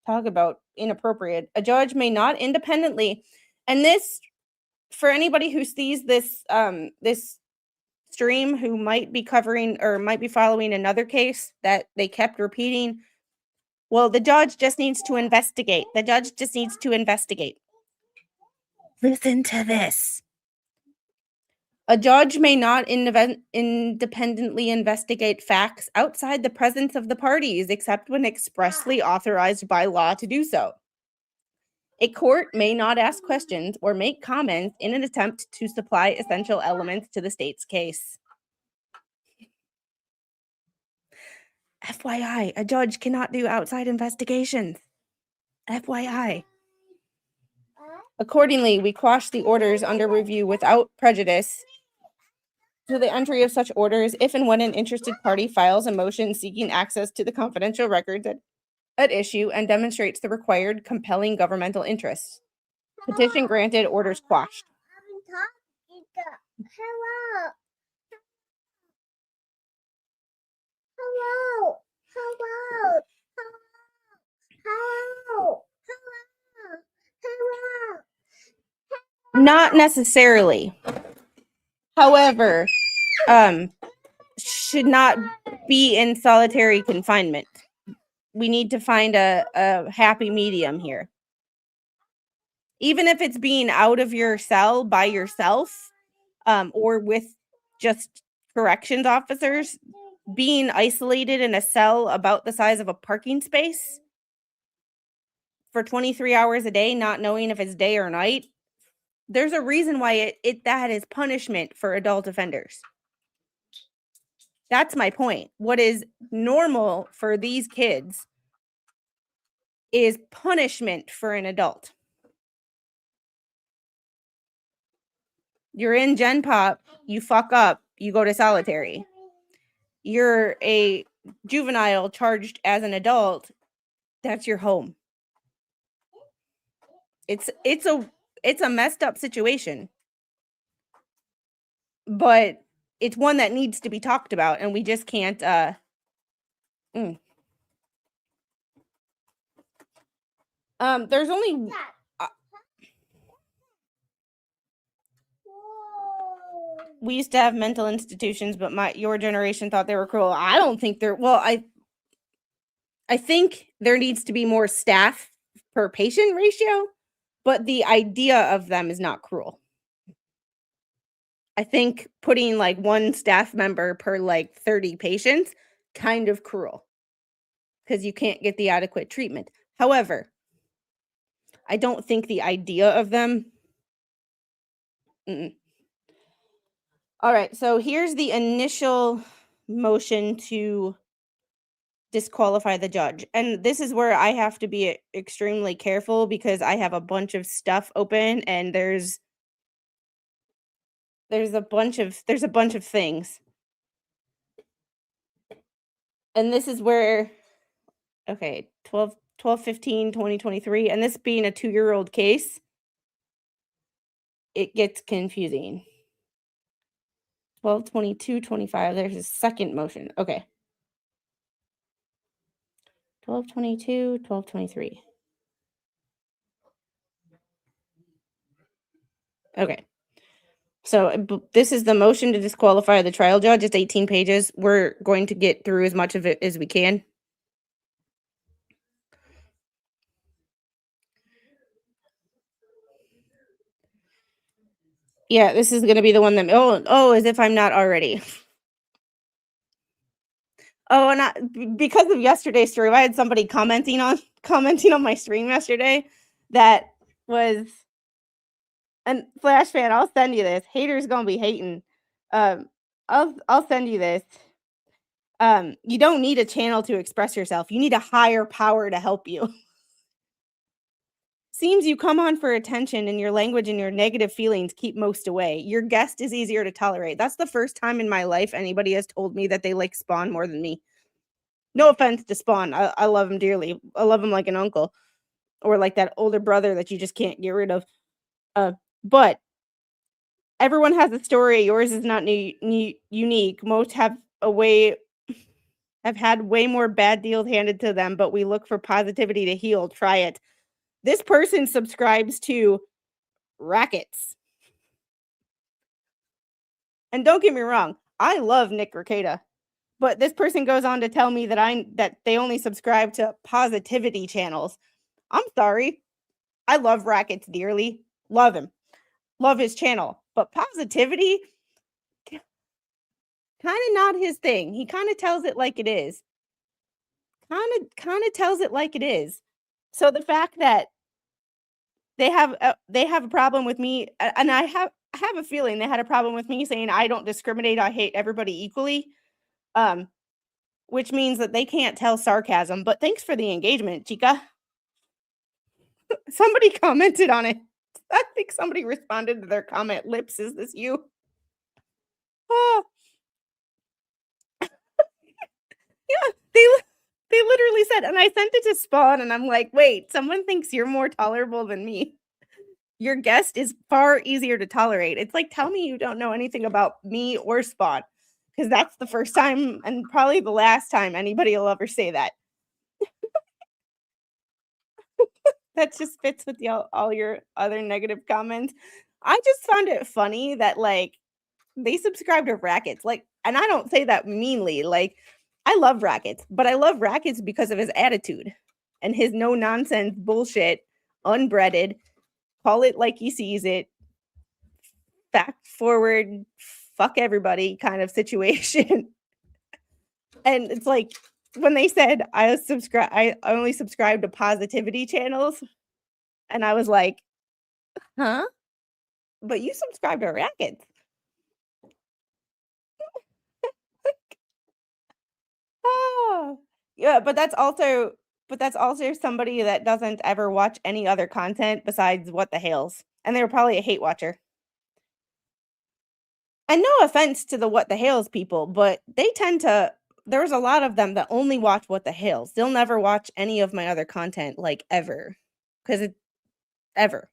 Talk about inappropriate. A judge may not independently, and this, for anybody who sees this this stream who might be covering or might be following another case that they kept repeating, well, the judge just needs to investigate. The judge just needs to investigate. Listen to this. A judge may not independently investigate facts outside the presence of the parties, except when expressly authorized by law to do so. A court may not ask questions or make comments in an attempt to supply essential elements to the state's case. FYI, a judge cannot do outside investigations. FYI. Accordingly, we quash the orders under review without prejudice to the entry of such orders if and when an interested party files a motion seeking access to the confidential records at issue and demonstrates the required compelling governmental interests. Petition granted, orders quashed. Hello. Hello. Hello. Hello. Hello. Not necessarily. However, should not be in solitary confinement. We need to find a happy medium here. Even if it's being out of your cell by yourself, or with just corrections officers, being isolated in a cell about the size of a parking space for 23 hours a day, not knowing if it's day or night, there's a reason why that is punishment for adult offenders. That's my point. What is normal for these kids is punishment for an adult. You're in Gen Pop, you fuck up, you go to solitary. You're a juvenile charged as an adult, that's your home. It's a messed up situation. But it's one that needs to be talked about, and we just can't there's only we used to have mental institutions, but your generation thought they were cruel. I don't think they're, well, I think there needs to be more staff per patient ratio, but the idea of them is not cruel. I think putting like one staff member per like 30 patients, kind of cruel, because you can't get the adequate treatment. However, I don't think the idea of them. All right, so here's the initial motion to disqualify the judge. And this is where I have to be extremely careful because I have a bunch of stuff open and there's a bunch of things. And this is where, okay, 12/15/2023, and this being a 2-year-old case, it gets confusing. 12/22/25, there's a second motion. Okay. 12/22, 12/23. Okay. So this is the motion to disqualify the trial judge. It's 18 pages. We're going to get through as much of it as we can. Yeah, this is going to be the one that, as if I'm not already. Oh, and because of yesterday's stream, I had somebody commenting on my stream yesterday that was, and Flash fan, I'll send you this. Haters gonna be hating. I'll send you this. You don't need a channel to express yourself. You need a higher power to help you. Seems you come on for attention and your language and your negative feelings keep most away. Your guest is easier to tolerate. That's the first time in my life anybody has told me that they like Spawn more than me. No offense to Spawn. I love him dearly. I love him like an uncle or like that older brother that you just can't get rid of. But Everyone has a story. Yours is not unique. Most have had way more bad deals handed to them, but we look for positivity to heal. Try it. This person subscribes to rackets. And don't get me wrong, I love Nick Rekieta. But this person goes on to tell me that they only subscribe to positivity channels. I'm sorry. I love Rackets dearly. Love him. Love his channel. But positivity, kind of not his thing. He kind of tells it like it is. Kind of tells it like it is. So the fact that they have a problem with me, and I have a feeling they had a problem with me saying I don't discriminate, I hate everybody equally. Which means that they can't tell sarcasm, but thanks for the engagement, chica. Somebody commented on it. I think somebody responded to their comment, Lips, is this you? Oh. Yeah, they literally said, and I sent it to Spawn, and I'm like, wait, someone thinks you're more tolerable than me. Your guest is far easier to tolerate. It's like, tell me you don't know anything about me or Spawn, because that's the first time and probably the last time anybody will ever say that. That just fits with all your other negative comments. I just found it funny that, like, they subscribe to Rackets. Like, and I don't say that meanly. Like, I love Rackets, but I love Rackets because of his attitude and his no-nonsense bullshit, unbreaded, call it like he sees it, fact forward, fuck everybody kind of situation. And it's like, when they said I only subscribe to positivity channels, and I was like, huh? But you subscribe to Rackets. Oh, yeah, but that's also somebody that doesn't ever watch any other content besides What the Hales, and they were probably a hate watcher. And no offense to the What the Hales people, but they tend to. There's a lot of them that only watch What the Hales. They'll never watch any of my other content, like, ever, because ever.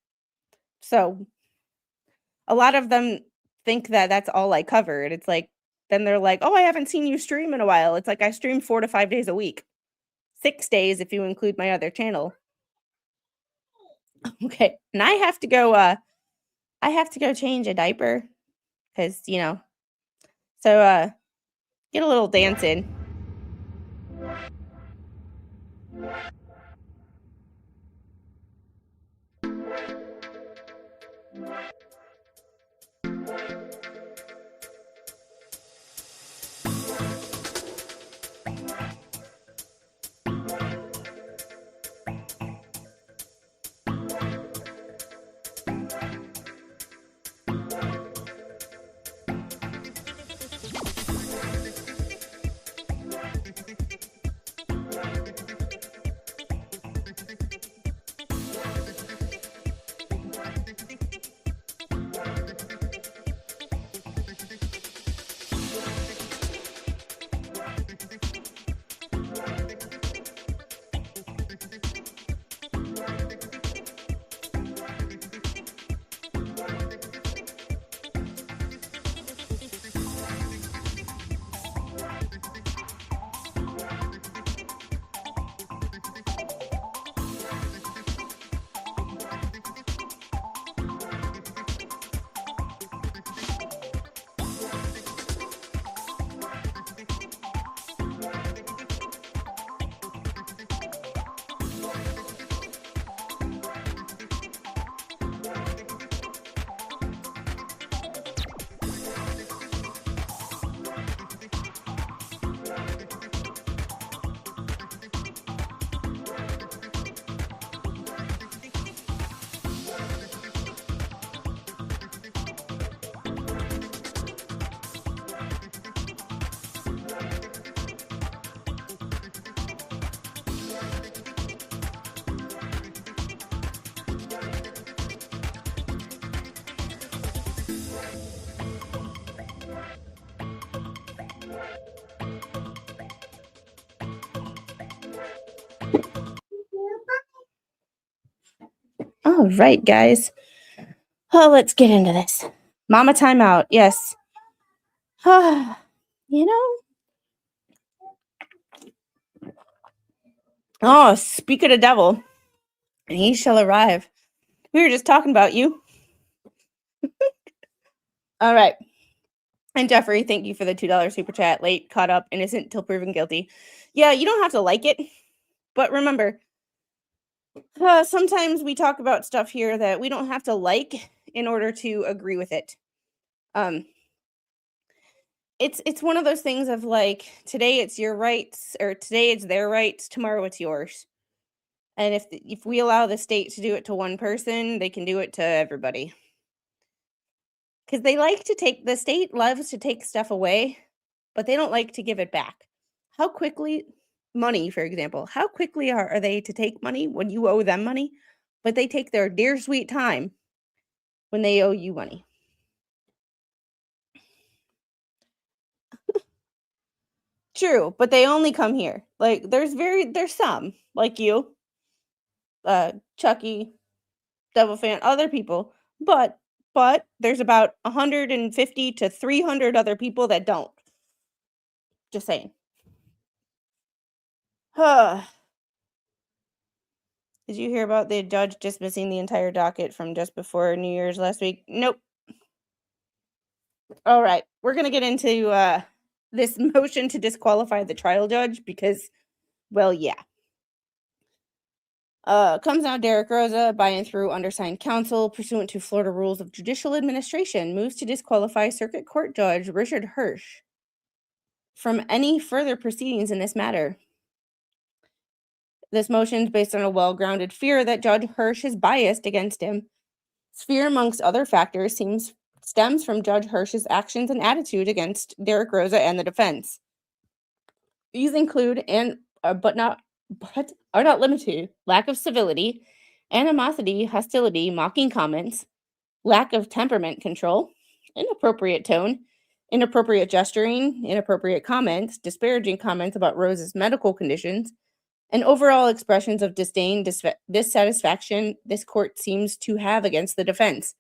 So a lot of them think that that's all I covered. It's like, then they're like, oh, I haven't seen you stream in a while. It's like I stream 4 to 5 days a week. 6 days if you include my other channel. Okay. And I have to go change a diaper. Because, So get a little dance in. All right, guys. Oh, let's get into this. Mama timeout. Yes. You know. Oh, speak of the devil, and he shall arrive. We were just talking about you. All right. And Jeffrey, thank you for the $2 super chat. Late, caught up, innocent till proven guilty. Yeah, you don't have to like it, but remember, sometimes we talk about stuff here that we don't have to like in order to agree with it. It's one of those things of like, today it's your rights, or today it's their rights, tomorrow it's yours. And if we allow the state to do it to one person, they can do it to everybody. Because the state loves to take stuff away, but they don't like to give it back. How quickly, money, for example, how quickly are they to take money when you owe them money? But they take their dear sweet time when they owe you money. True, but they only come here. Like, there's some, like you, Chucky, Devil Fan, other people, but there's about 150 to 300 other people that don't. Just saying. Did you hear about the judge dismissing the entire docket from just before New Year's last week? Nope. All right, we're going to get into this motion to disqualify the trial judge because, well, yeah. Comes out Derek Rosa, by and through undersigned counsel, pursuant to Florida Rules of Judicial Administration, moves to disqualify Circuit Court Judge Richard Hirsch from any further proceedings in this matter. This motion is based on a well-grounded fear that Judge Hirsch is biased against him. This fear, amongst other factors, stems from Judge Hirsch's actions and attitude against Derek Rosa and the defense. These include, but are not limited to, lack of civility, animosity, hostility, mocking comments, lack of temperament control, inappropriate tone, inappropriate gesturing, inappropriate comments, disparaging comments about Rosa's medical conditions, and overall expressions of disdain, dissatisfaction this court seems to have against the defense.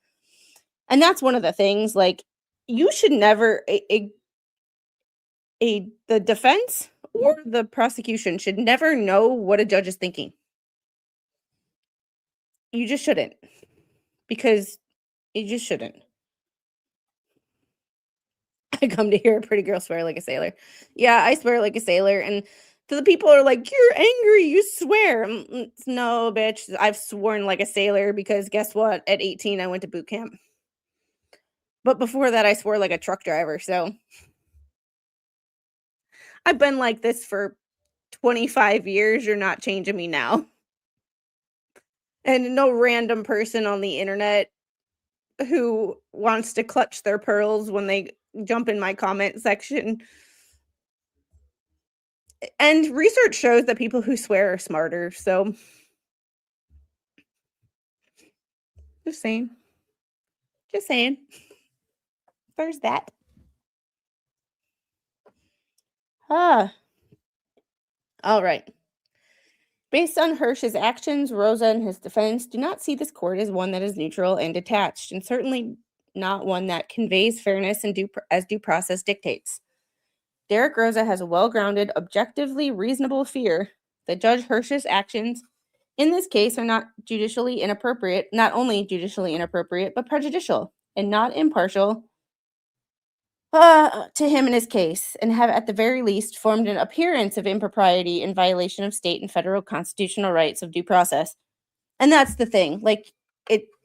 And that's one of the things, like, you should never, the defense or the prosecution should never know what a judge is thinking. You just shouldn't, because you just shouldn't. I come to hear a pretty girl swear like a sailor. Yeah, I swear like a sailor, and to the people who are like, you're angry, you swear. No, bitch, I've sworn like a sailor because guess what? At 18, I went to boot camp. But before that, I swore like a truck driver, so I've been like this for 25 years. You're not changing me now. And no random person on the internet who wants to clutch their pearls when they jump in my comment section. And research shows that people who swear are smarter, so just saying. There's that. All right. Based on Hirsch's actions, Rosa and his defense do not see this court as one that is neutral and detached, and certainly not one that conveys fairness and due process dictates. Derek Rosa has a well-grounded, objectively reasonable fear that Judge Hirsch's actions in this case are not only judicially inappropriate, but prejudicial and not impartial to him in his case, and have at the very least formed an appearance of impropriety in violation of state and federal constitutional rights of due process. And that's the thing. Like,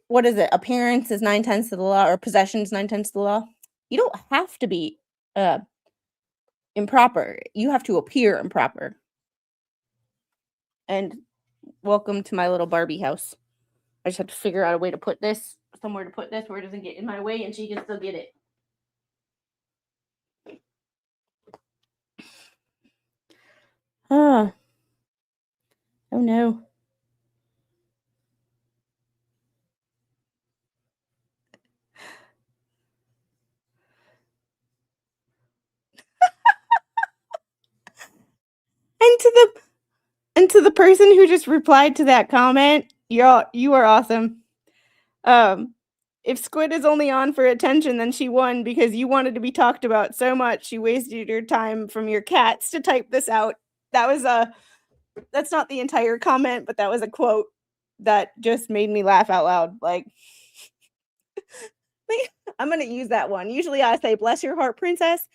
what is it? Appearance is 9/10 of the law, or possession is 9/10 of the law. You don't have to be improper. You have to appear improper. And welcome to my little Barbie house. I just have to figure out a way to put this, somewhere to put this where it doesn't get in my way and she can still get it. Oh no. And to the person who just replied to that comment, you are awesome. If Squid is only on for attention, then she won because you wanted to be talked about so much, you wasted your time from your cats to type this out. That was that's not the entire comment, but that was a quote that just made me laugh out loud. Like, I'm gonna use that one. Usually I say, bless your heart, princess.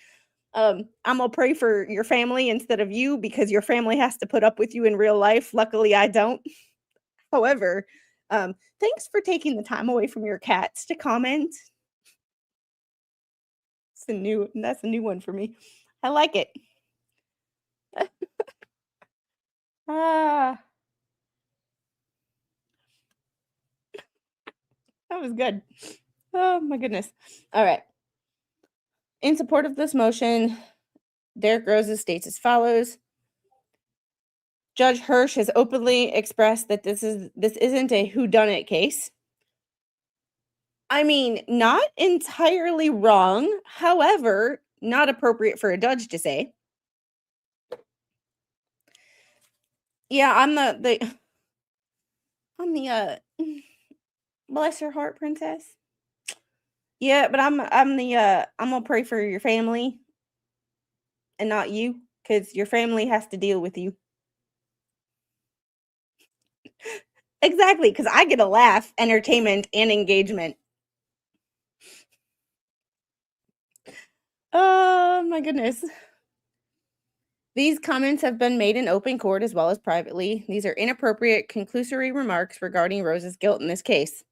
I'm gonna pray for your family instead of you because your family has to put up with you in real life. Luckily, I don't. However, thanks for taking the time away from your cats to comment. That's a new one for me. I like it. Ah, that was good. Oh my goodness. All right. In support of this motion, Derek Rosa states as follows. Judge Hirsch has openly expressed that this isn't a whodunit case. I mean, not entirely wrong, however, not appropriate for a judge to say. Yeah, I'm the bless your heart, princess. Yeah, but I'm gonna pray for your family and not you, because your family has to deal with you. Exactly, because I get a laugh, entertainment, and engagement. Oh my goodness. These comments have been made in open court as well as privately. These are inappropriate, conclusory remarks regarding Rose's guilt in this case.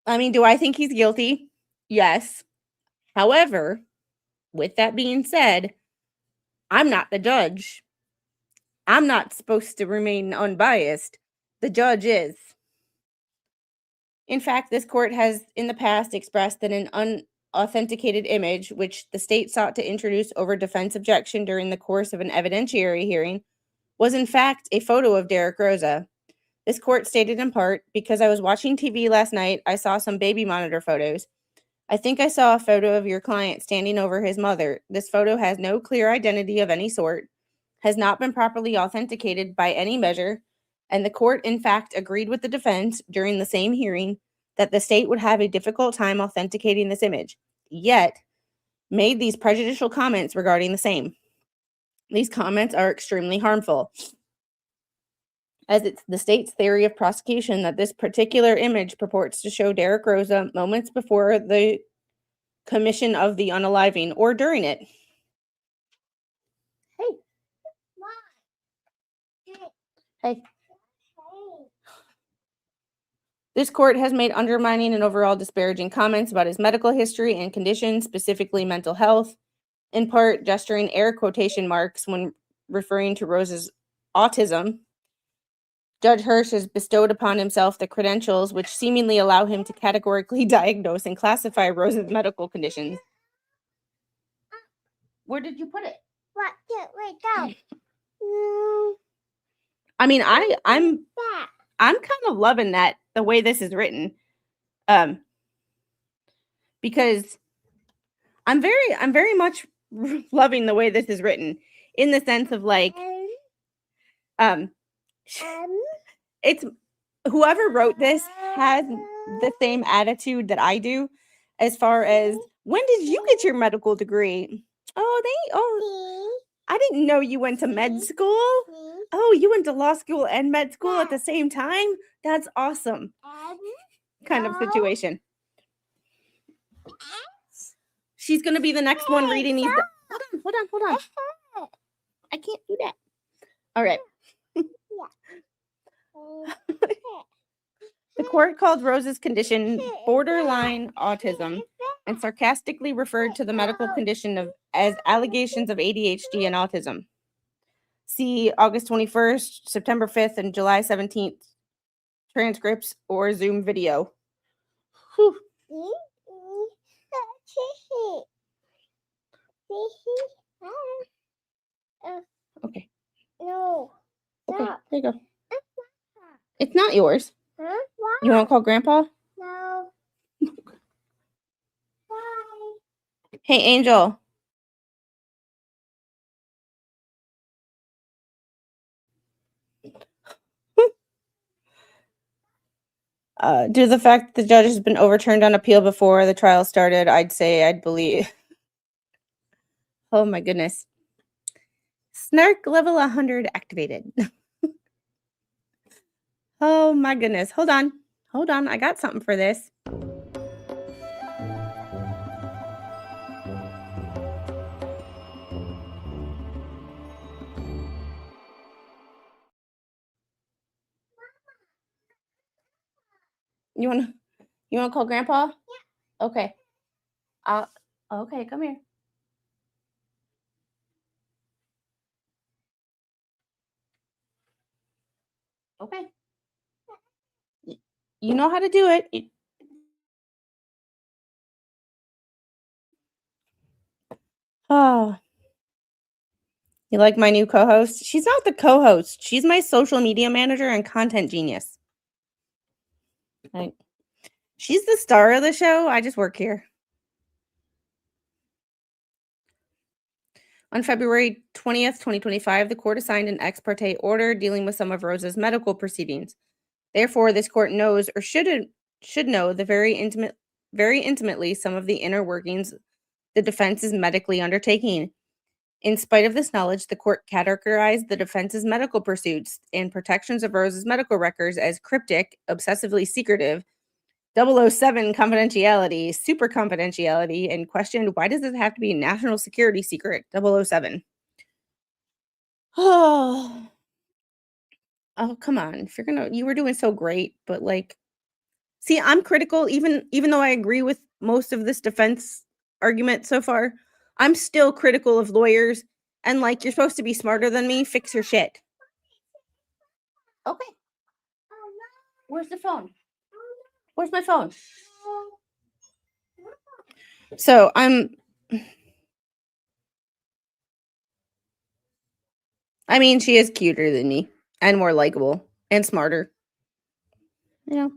I mean, do I think he's guilty? Yes. However, with that being said, I'm not the judge. I'm not supposed to remain unbiased. The judge is. In fact, this court has in the past expressed that an unauthenticated image, which the state sought to introduce over defense objection during the course of an evidentiary hearing, was in fact a photo of Derek Rosa. This court stated in part, because I was watching TV last night, I saw some baby monitor photos. I think I saw a photo of your client standing over his mother. This photo has no clear identity of any sort, has not been properly authenticated by any measure, and the court in fact agreed with the defense during the same hearing that the state would have a difficult time authenticating this image, yet made these prejudicial comments regarding the same. These comments are extremely harmful, as it's the state's theory of prosecution that this particular image purports to show Derek Rosa moments before the commission of the unaliving or during it. Hey. Hey. This court has made undermining and overall disparaging comments about his medical history and condition, specifically mental health, in part gesturing air quotation marks when referring to Rose's autism. Judge Hirsch has bestowed upon himself the credentials which seemingly allow him to categorically diagnose and classify Rose's medical conditions. Where did you put it? What did we go? I mean, I'm kind of loving that the way this is written, because I'm very much loving the way this is written in the sense of like, it's whoever wrote this has the same attitude that I do, as far as when did you get your medical degree? I didn't know you went to med school. Oh, you went to law school and med school at the same time? That's awesome. Kind of situation. She's going to be the next one reading these. Hold on. I can't do that. All right. The court called Rose's condition borderline autism and sarcastically referred to the medical condition as allegations of ADHD and autism. See August 21st, September 5th, and July 17th transcripts or Zoom video. Whew. Okay. No. Okay, there you go. It's not yours. Huh? Why? You want to call Grandpa? No. Why? Hey, Angel. Due to the fact that the judge has been overturned on appeal before the trial started, I'd believe. Oh my goodness. Snark level 100 activated. Oh my goodness. Hold on. Hold on. I got something for this. You wanna call Grandpa? Yeah. Okay. Okay, come here. Okay. You know how to do it. Oh. You like my new co-host? She's not the co-host. She's my social media manager and content genius. Like, she's the star of the show. I just work here. On February 20th, 2025, the court assigned an ex parte order dealing with some of Rosa's medical proceedings. Therefore, this court knows or should know the very intimately some of the inner workings the defense is medically undertaking. In spite of this knowledge, the court categorized the defense's medical pursuits and protections of Rosa's medical records as cryptic, obsessively secretive, 007 confidentiality, super confidentiality, and questioned why does it have to be national security secret 007? Oh, come on. If you were doing so great, but like, see, I'm critical, even though I agree with most of this defense argument so far, I'm still critical of lawyers. And like, you're supposed to be smarter than me. Fix your shit. Okay. Where's the phone? Where's my phone? So I mean, she is cuter than me and more likable and smarter. You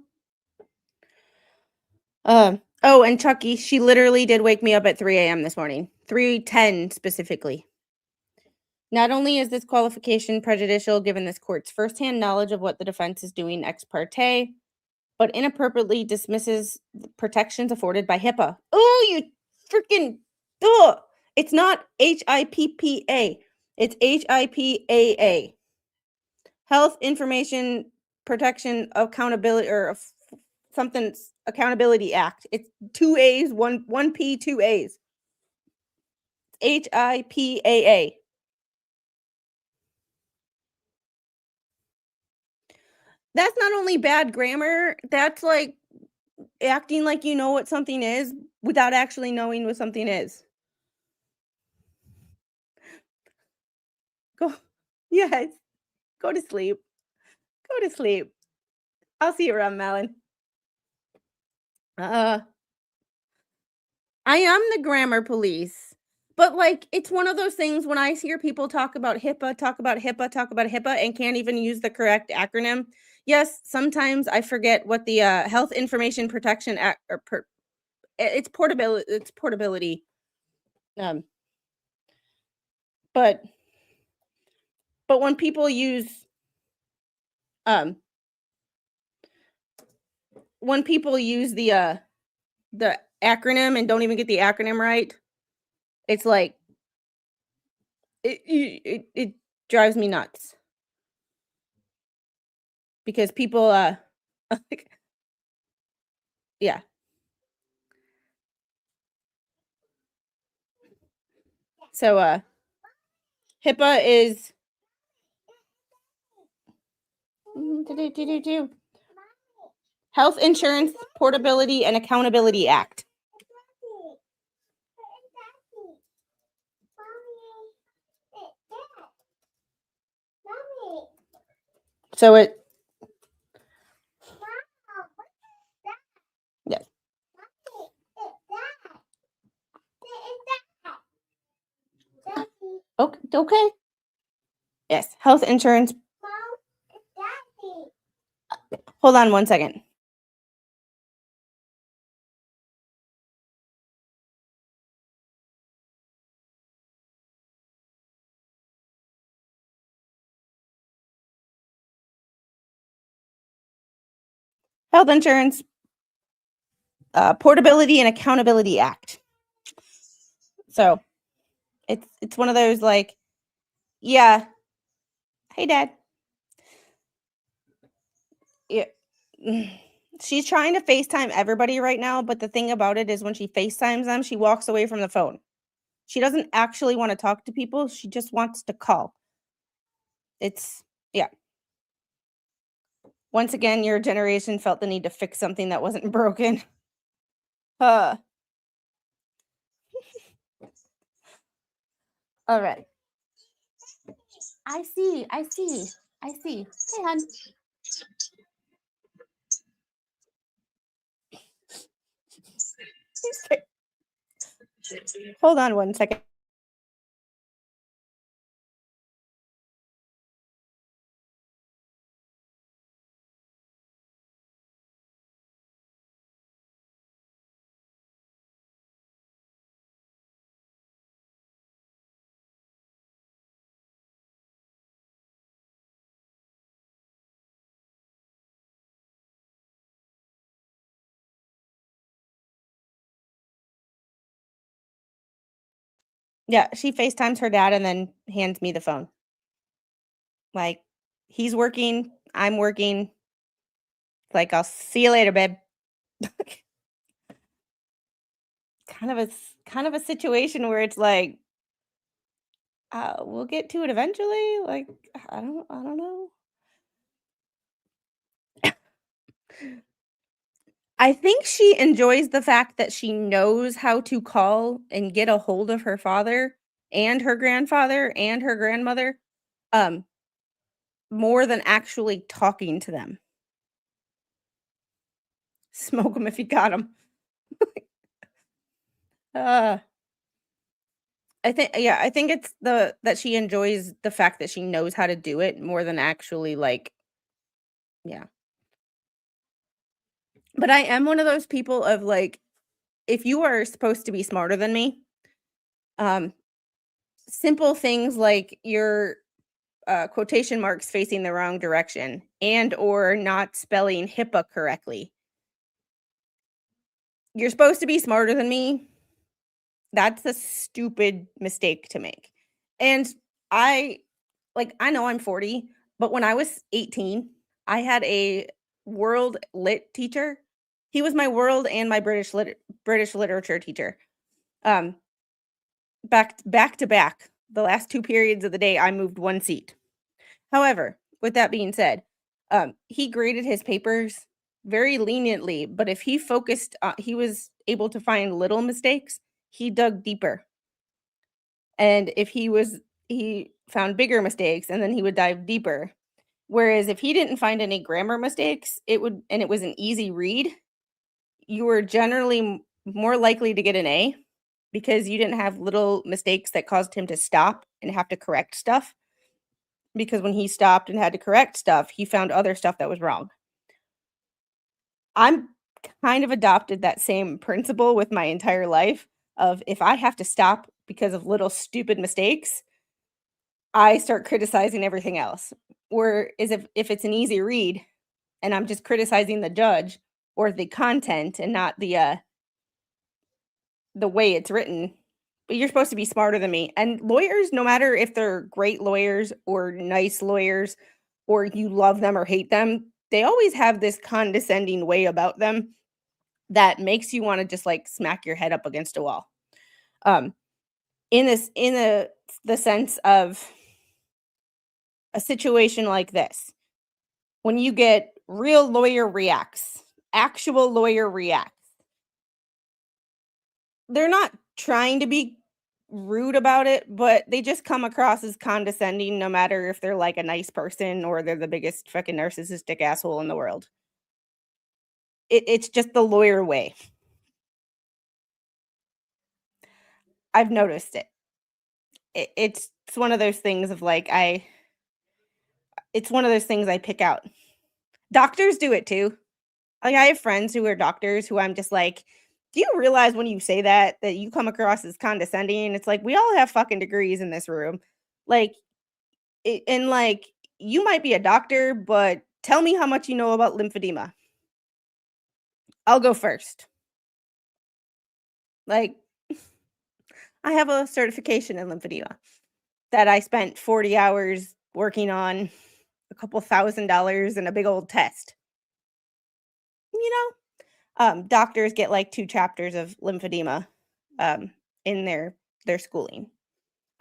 know. Oh, and Chucky, she literally did wake me up at 3 a.m. this morning. 3:10 specifically. Not only is this qualification prejudicial given this court's firsthand knowledge of what the defense is doing ex parte, but inappropriately dismisses the protections afforded by HIPAA. Oh, you freaking ugh. It's not HIPPA. It's HIPAA. Health Information Protection Accountability or something Accountability Act. It's 2 A's, one P, 2 A's. HIPAA. That's not only bad grammar, that's like acting like you know what something is without actually knowing what something is. Go. Yes. Go to sleep. Go to sleep. I'll see you around, Malin. I am the grammar police. But like it's one of those things when I hear people talk about HIPAA, and can't even use the correct acronym. Yes, sometimes I forget what the Health Information Protection Act it's portability. Um but when people use um the acronym and don't even get the acronym right, it's like it drives me nuts because people like, yeah. So HIPAA is Health Insurance Portability and Accountability Act. So it yes. Okay. Yes, health insurance. Hold on one second. Health Insurance Portability and Accountability Act. So it's one of those like, yeah, hey Dad. Yeah. She's trying to FaceTime everybody right now, but the thing about it is when she FaceTimes them, she walks away from the phone. She doesn't actually want to talk to people. She just wants to call. Yeah. Once again, your generation felt the need to fix something that wasn't broken. All right. I see. Hey, hon. Hold on one second. Yeah, she FaceTimes her dad and then hands me the phone. Like, he's working, I'm working. Like, I'll see you later, babe. kind of a situation where it's like, we'll get to it eventually. Like, I don't know. I think she enjoys the fact that she knows how to call and get a hold of her father and her grandfather and her grandmother, um, more than actually talking to them. Smoke them if you got them. I think it's that she enjoys the fact that she knows how to do it more than actually, like, yeah. But I am one of those people of, like, if you are supposed to be smarter than me, um, simple things like your, quotation marks facing the wrong direction and or not spelling HIPAA correctly. You're supposed to be smarter than me. That's a stupid mistake to make. And I I know I'm 40, but when I was 18, I had a world lit teacher. He was my world and my British literature teacher. Um, back to back. The last 2 periods of the day, I moved 1 seat. However, with that being said, he graded his papers very leniently, but if he focused, he was able to find little mistakes, he dug deeper. And if he found bigger mistakes and then he would dive deeper. Whereas if he didn't find any grammar mistakes, it was an easy read, you were generally more likely to get an A because you didn't have little mistakes that caused him to stop and have to correct stuff. Because when he stopped and had to correct stuff, he found other stuff that was wrong. I'm kind of adopted that same principle with my entire life of if I have to stop because of little stupid mistakes, I start criticizing everything else. Whereas if it's an easy read and I'm just criticizing the judge or the content and not the way it's written, but you're supposed to be smarter than me. And lawyers, no matter if they're great lawyers or nice lawyers or you love them or hate them, they always have this condescending way about them that makes you want to just like smack your head up against a wall. In the sense of a situation like this, when you get real lawyer reacts, actual lawyer reacts, they're not trying to be rude about it, but they just come across as condescending no matter if they're like a nice person or they're the biggest fucking narcissistic asshole in the world. It's just the lawyer way. I've noticed it. It's one of those things of like it's one of those things I pick out. Doctors do it too. Like I have friends who are doctors who I'm just like, do you realize when you say that you come across as condescending? It's like we all have fucking degrees in this room. Like and like you might be a doctor, but tell me how much you know about lymphedema. I'll go first. Like, I have a certification in lymphedema that I spent 40 hours working on, a couple $1,000 and a big old test. Doctors get like 2 chapters of lymphedema in their schooling.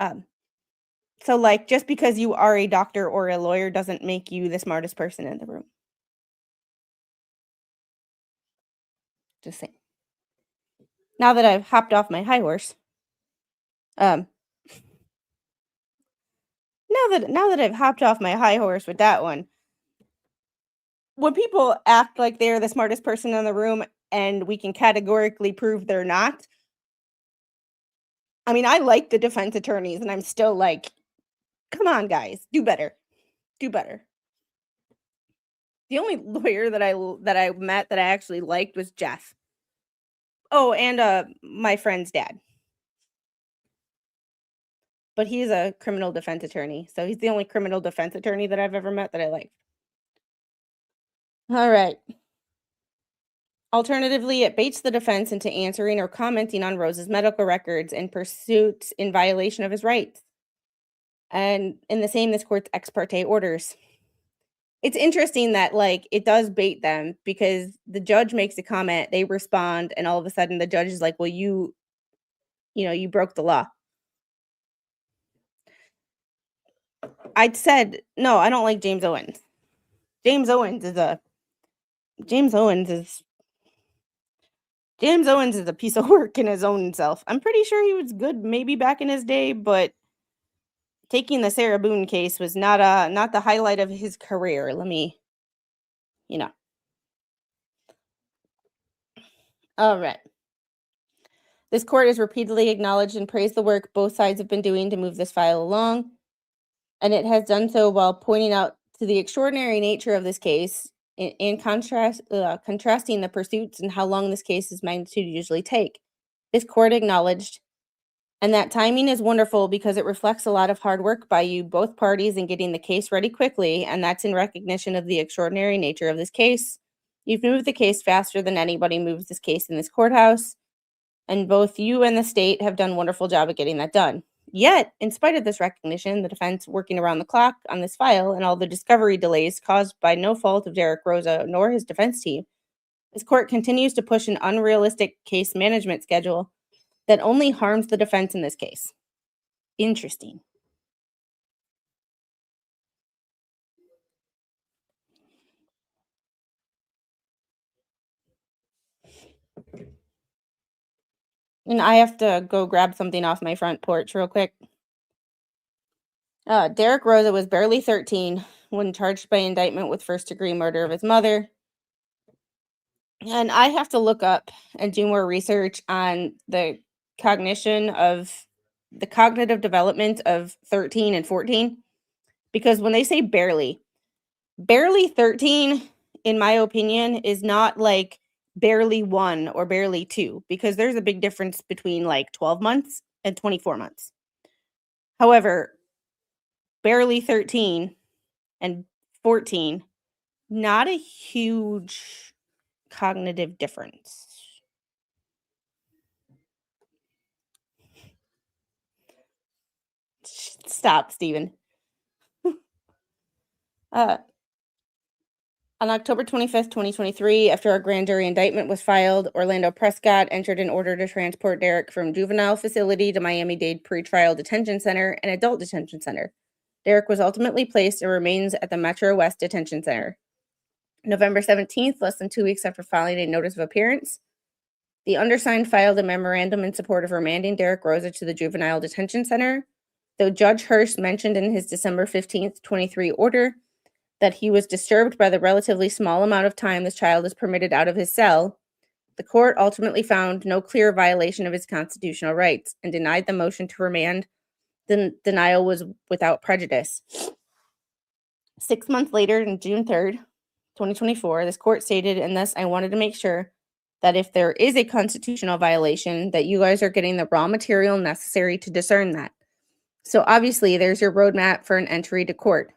So like just because you are a doctor or a lawyer doesn't make you the smartest person in the room. Just saying. Now that I've hopped off my high horse, now that I've hopped off my high horse with that one, when people act like they're the smartest person in the room and we can categorically prove they're not, I mean, I like the defense attorneys and I'm still like, come on, guys, do better. Do better. The only lawyer that I met that I actually liked was Jeff. Oh, and my friend's dad. But he's a criminal defense attorney, so he's the only criminal defense attorney that I've ever met that I liked. All right. Alternatively, it baits the defense into answering or commenting on Rose's medical records and pursuits in violation of his rights. And in the same, this court's ex parte orders. It's interesting that, like, it does bait them because the judge makes a comment, they respond, and all of a sudden the judge is like, well, you broke the law. I said, no, I don't like James Owens. James Owens is a piece of work in his own self. I'm pretty sure he was good maybe back in his day, but taking the Sarah Boone case was not the highlight of his career. Let me, All right. This court has repeatedly acknowledged and praised the work both sides have been doing to move this file along, and it has done so while pointing out to the extraordinary nature of this case in contrasting the pursuits and how long this case's magnitude usually take. This court acknowledged, and that timing is wonderful because it reflects a lot of hard work by you, both parties, in getting the case ready quickly, and that's in recognition of the extraordinary nature of this case. You've moved the case faster than anybody moves this case in this courthouse, and both you and the state have done a wonderful job at getting that done. Yet, in spite of this recognition, the defense working around the clock on this file and all the discovery delays caused by no fault of Derek Rosa nor his defense team, this court continues to push an unrealistic case management schedule that only harms the defense in this case. Interesting. And I have to go grab something off my front porch real quick. Derek Rosa was barely 13 when charged by indictment with first-degree murder of his mother. And I have to look up and do more research on the cognitive development of 13 and 14. Because when they say barely 13, in my opinion, is not like barely 1 or barely 2, because there's a big difference between like 12 months and 24 months. However, barely 13 and 14, not a huge cognitive difference. Stop, Stephen. On October 25th, 2023, after a grand jury indictment was filed, Orlando Prescott entered an order to transport Derek from Juvenile facility to Miami-Dade Pretrial Detention Center and Adult Detention Center. Derek was ultimately placed and remains at the Metro West Detention Center. November 17th, less than 2 weeks after filing a notice of appearance, the undersigned filed a memorandum in support of remanding Derek Rosa to the Juvenile Detention Center, though Judge Hurst mentioned in his December 15th, 23 order that he was disturbed by the relatively small amount of time this child is permitted out of his cell. The court ultimately found no clear violation of his constitutional rights and denied the motion to remand. The denial was without prejudice. 6 months later, on June 3rd, 2024, this court stated, and thus I wanted to make sure that if there is a constitutional violation, that you guys are getting the raw material necessary to discern that. So obviously, there's your roadmap for an entry to court.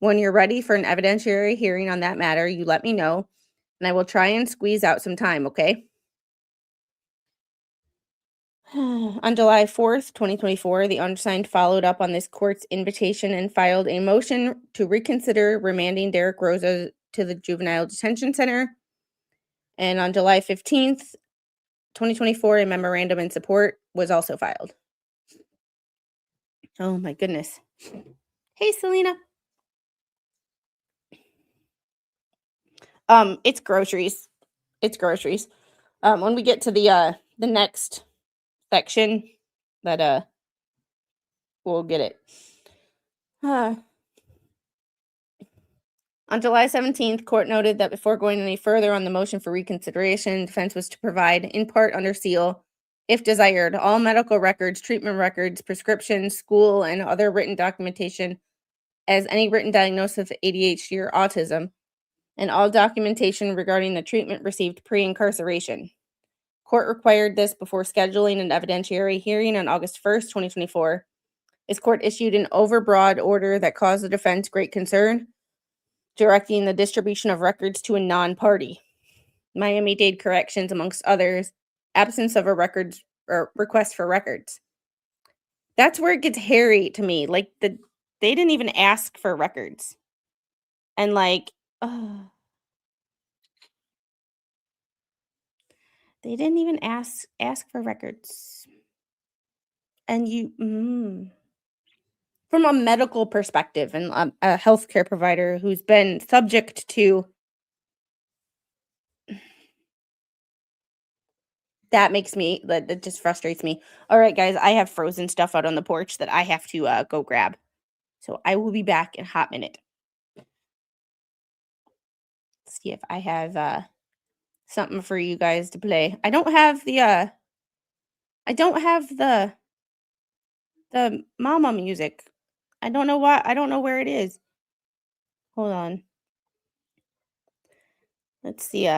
When you're ready for an evidentiary hearing on that matter, you let me know. And I will try and squeeze out some time, okay? On July 4th, 2024, the undersigned followed up on this court's invitation and filed a motion to reconsider remanding Derek Rosa to the Juvenile Detention Center. And on July 15th, 2024, a memorandum in support was also filed. Oh my goodness. Hey, Selena. It's groceries. It's groceries. When we get to the next section, that we'll get it. On July 17th, court noted that before going any further on the motion for reconsideration, defense was to provide, in part under seal, if desired, all medical records, treatment records, prescriptions, school, and other written documentation as any written diagnosis of ADHD or autism, and all documentation regarding the treatment received pre-incarceration. Court required this before scheduling an evidentiary hearing on August 1st, 2024. This court issued an overbroad order that caused the defense great concern, directing the distribution of records to a non-party. Miami-Dade Corrections, amongst others, absence of a records or request for records. That's where it gets hairy to me. Like, they didn't even ask for records. And like, they didn't even ask for records. And from a medical perspective and a healthcare provider who's been subject to, that just frustrates me. All right, guys, I have frozen stuff out on the porch that I have to go grab. So I will be back in a hot minute. Let's see if I have something for you guys to play. I don't have the mama music. I don't know why. I don't know where it is. Hold on. Let's see.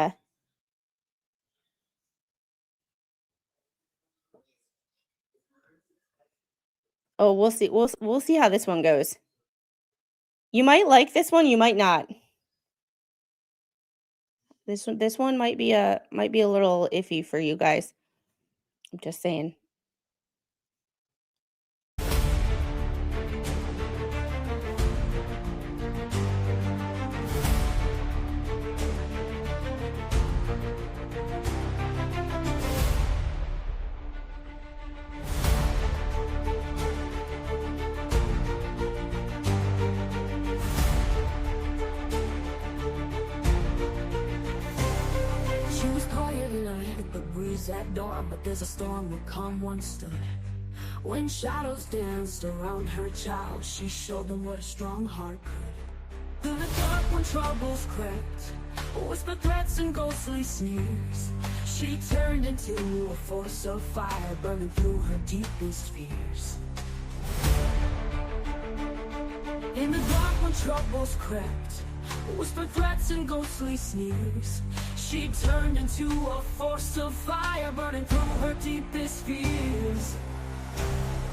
Oh, we'll see. We'll see how this one goes. You might like this one. You might not. This one might be a little iffy for you guys. I'm just saying. She was quiet and I hit the breeze at dawn, but there's a storm where calm once stood. When shadows danced around her child, she showed them what a strong heart could. Through the dark when troubles crept, whispered threats and ghostly sneers, she turned into a force of fire, burning through her deepest fears. In the dark when troubles crept, whispered threats and ghostly sneers, she turned into a force of fire, burning through her deepest fears.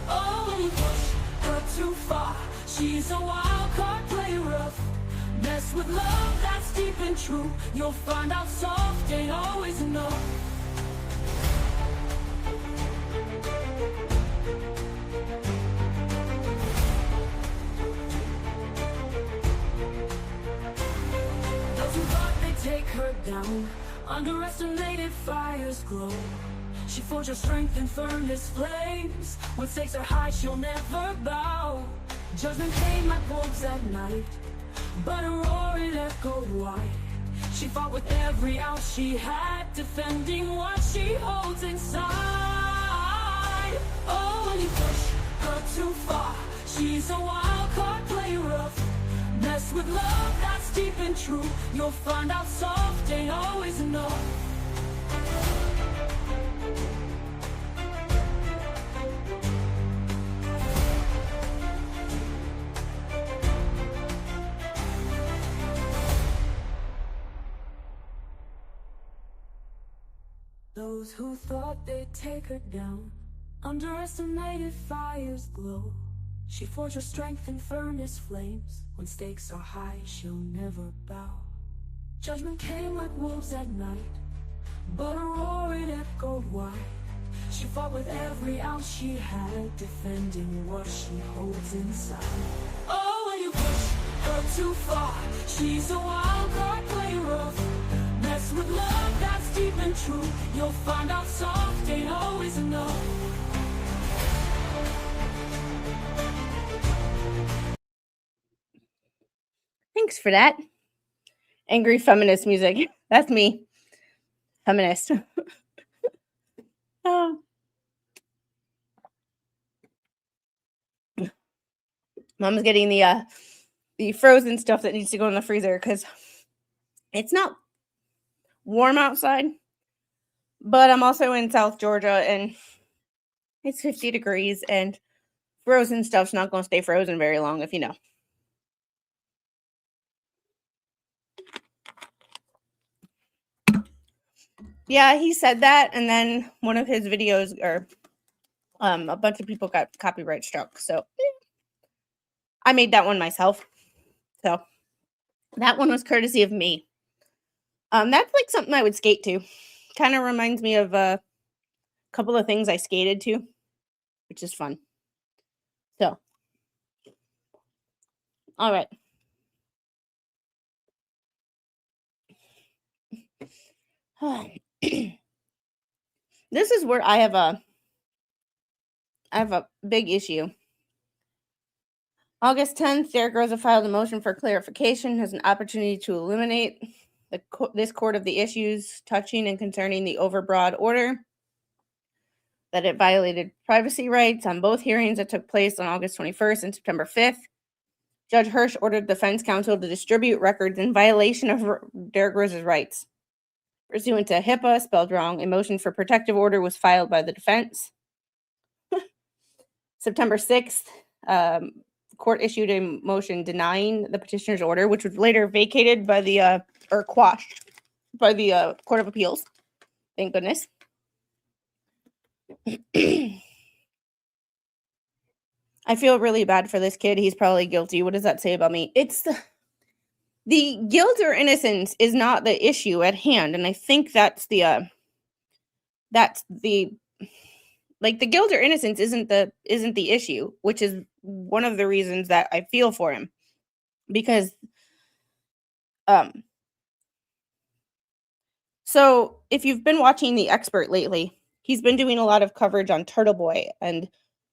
Oh, when you push her too far, she's a wild card, play rough. Mess with love that's deep and true, you'll find out soft ain't always enough. Those who thought they'd take her down underestimated fire's glow. She forged her strength in furnace flames. When stakes are high, she'll never bow. Judgment came like wolves at night, but a roar it echoed wide. She fought with every ounce she had, defending what she holds inside. Oh, when you push her too far, she's a wild card, play rough. Mess with love that's deep and true, you'll find out soft ain't always enough. Those who thought they'd take her down underestimated fire's glow. She forged her strength in furnace flames. When stakes are high, she'll never bow. Judgment came like wolves at night, but a roar it echoed wide. She fought with every ounce she had, defending what she holds inside. Oh, when you push her too far, she's a wild card, play rough. Mess with love that's deep and true, you'll find out soft ain't always enough. Thanks for that. Angry feminist music. That's me. Feminist. Oh. Mom's getting the frozen stuff that needs to go in the freezer because it's not warm outside. But I'm also in South Georgia and it's 50 degrees and frozen stuff's not going to stay frozen very long, if you know. Yeah, he said that, and then one of his videos, or a bunch of people got copyright struck. So I made that one myself. So that one was courtesy of me. That's like something I would skate to. Kind of reminds me of a couple of things I skated to, which is fun. So, all right. This is where I have a big issue. August 10th, Derek Rosa filed a motion for clarification as an opportunity to eliminate this court of the issues touching and concerning the overbroad order, that it violated privacy rights on both hearings that took place on August 21st and September 5th. Judge Hirsch ordered defense counsel to distribute records in violation of Derek Rosa's rights. Pursuant to HIPAA, spelled wrong, a motion for protective order was filed by the defense. September 6th, court issued a motion denying the petitioner's order, which was later vacated by the, or quashed by the Court of Appeals. Thank goodness. I feel really bad for this kid. He's probably guilty. What does that say about me? It's the guilt or innocence is not the issue at hand. And I think that's the like the guilt or innocence isn't the issue, which is one of the reasons that I feel for him. Because so if you've been watching The Expert lately, he's been doing a lot of coverage on Turtle Boy, and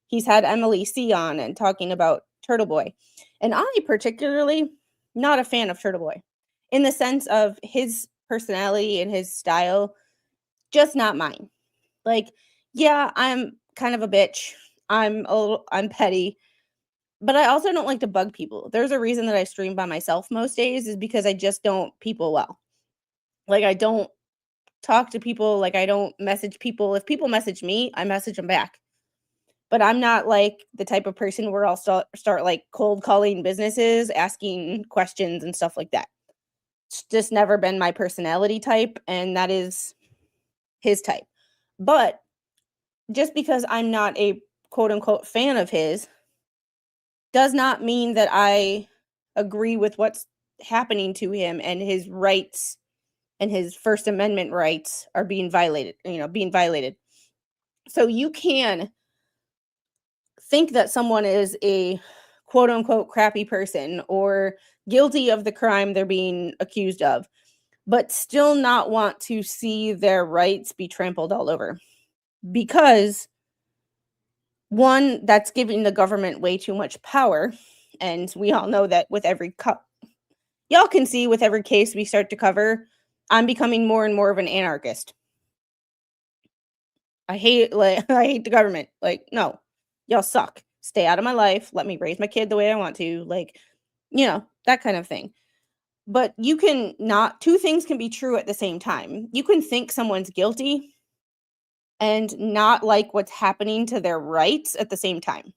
he's had Emily C on and talking about Turtle Boy. And I particularly not a fan of Turtle Boy in the sense of his personality and his style, just not mine. Like, yeah, I'm kind of a bitch. I'm petty, but I also don't like to bug people. There's a reason that I stream by myself most days is because I just don't people well. Like, I don't talk to people. Like, I don't message people. If people message me, I message them back. But I'm not like the type of person where I'll start like cold calling businesses, asking questions and stuff like that. It's just never been my personality type, and that is his type. But just because I'm not a quote unquote fan of his does not mean that I agree with what's happening to him and his rights and his First Amendment rights are being violated, So you can think that someone is a quote unquote crappy person or guilty of the crime they're being accused of, but still not want to see their rights be trampled all over. Because one, that's giving the government way too much power. And we all know that with every y'all can see with every case we start to cover, I'm becoming more and more of an anarchist. I hate the government. Like, no, y'all suck. Stay out of my life. Let me raise my kid the way I want to. Like, that kind of thing. But you can not, two things can be true at the same time. You can think someone's guilty and not like what's happening to their rights at the same time.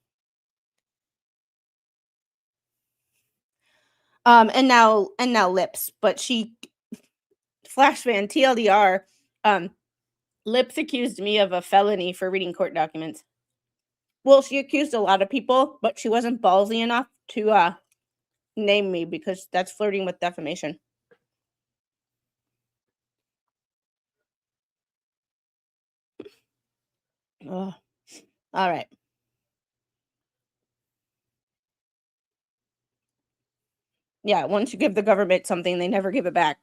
And now Lips, but Flashman TLDR, Lips accused me of a felony for reading court documents. Well, she accused a lot of people, but she wasn't ballsy enough to name me because that's flirting with defamation. Ugh. All right. Yeah, once you give the government something, they never give it back.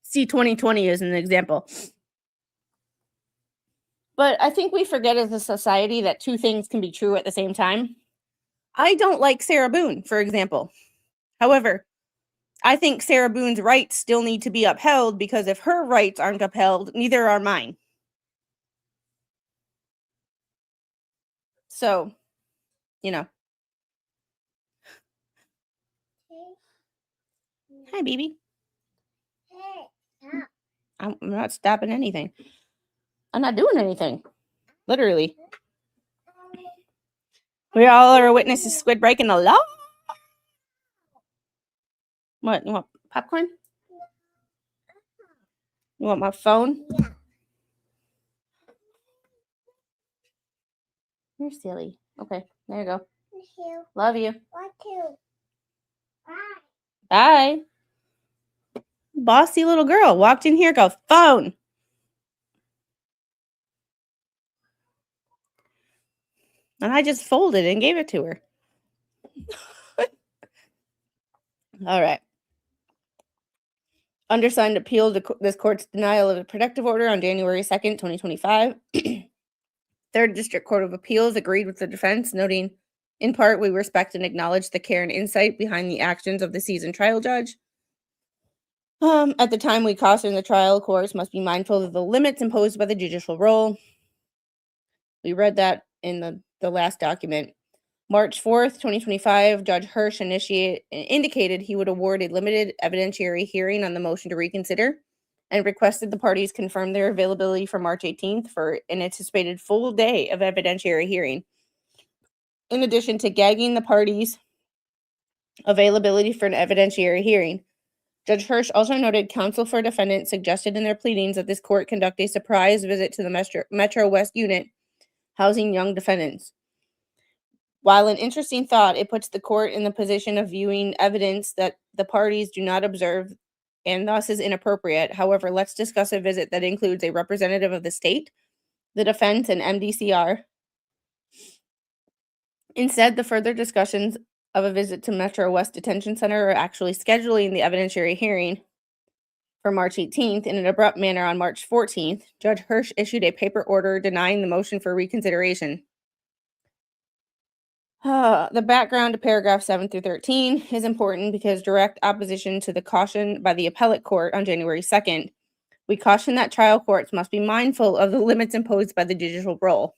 See 2020 as an example. But I think we forget as a society that two things can be true at the same time. I don't like Sarah Boone, for example. However, I think Sarah Boone's rights still need to be upheld because if her rights aren't upheld, neither are mine. So, you know. Hi, baby. Hey, I'm not stopping anything. I'm not doing anything. Literally. We all are witnesses to Squid breaking the law. What? You want popcorn? You want my phone? Yeah. You're silly. Okay, there you go. Thank you. Love you. What you? Bye. Bye. Bossy little girl walked in here, go, phone. And I just folded and gave it to her. All right. Undersigned appealed this court's denial of a protective order on January 2nd, 2025. Third District Court of Appeals agreed with the defense, noting, in part, we respect and acknowledge the care and insight behind the actions of the seasoned trial judge. At the time, we cautioned the trial courts must be mindful of the limits imposed by the judicial role. We read that in the last document. March 4th, 2025, Judge Hirsch indicated he would award a limited evidentiary hearing on the motion to reconsider and requested the parties confirm their availability for March 18th for an anticipated full day of evidentiary hearing. In addition to gagging the parties' availability for an evidentiary hearing, Judge Hirsch also noted counsel for defendants suggested in their pleadings that this court conduct a surprise visit to the Metro West unit housing young defendants. While an interesting thought, it puts the court in the position of viewing evidence that the parties do not observe and thus is inappropriate. However, let's discuss a visit that includes a representative of the state, the defense, and MDCR. Instead, the further discussions of a visit to Metro West Detention Center are actually scheduling the evidentiary hearing for March 18th. In an abrupt manner on March 14th, Judge Hirsch issued a paper order denying the motion for reconsideration. The background to paragraph 7 through 13 is important because direct opposition to the caution by the appellate court on January 2nd, we caution that trial courts must be mindful of the limits imposed by the judicial role.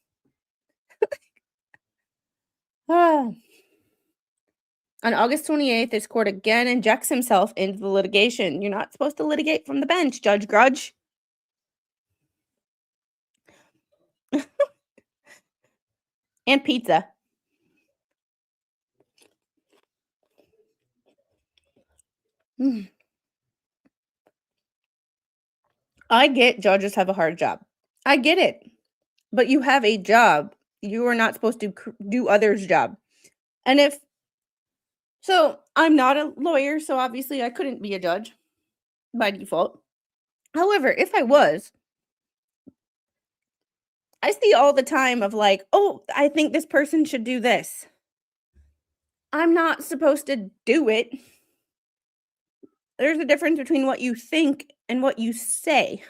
On August 28th, this court again injects himself into the litigation. You're not supposed to litigate from the bench, Judge Grudge. And pizza. I get judges have a hard job. I get it. But you have a job. You are not supposed to do others' job. And so I'm not a lawyer, so obviously I couldn't be a judge by default. However, if I was, I see all the time of like, oh, I think this person should do this. I'm not supposed to do it. There's a difference between what you think and what you say.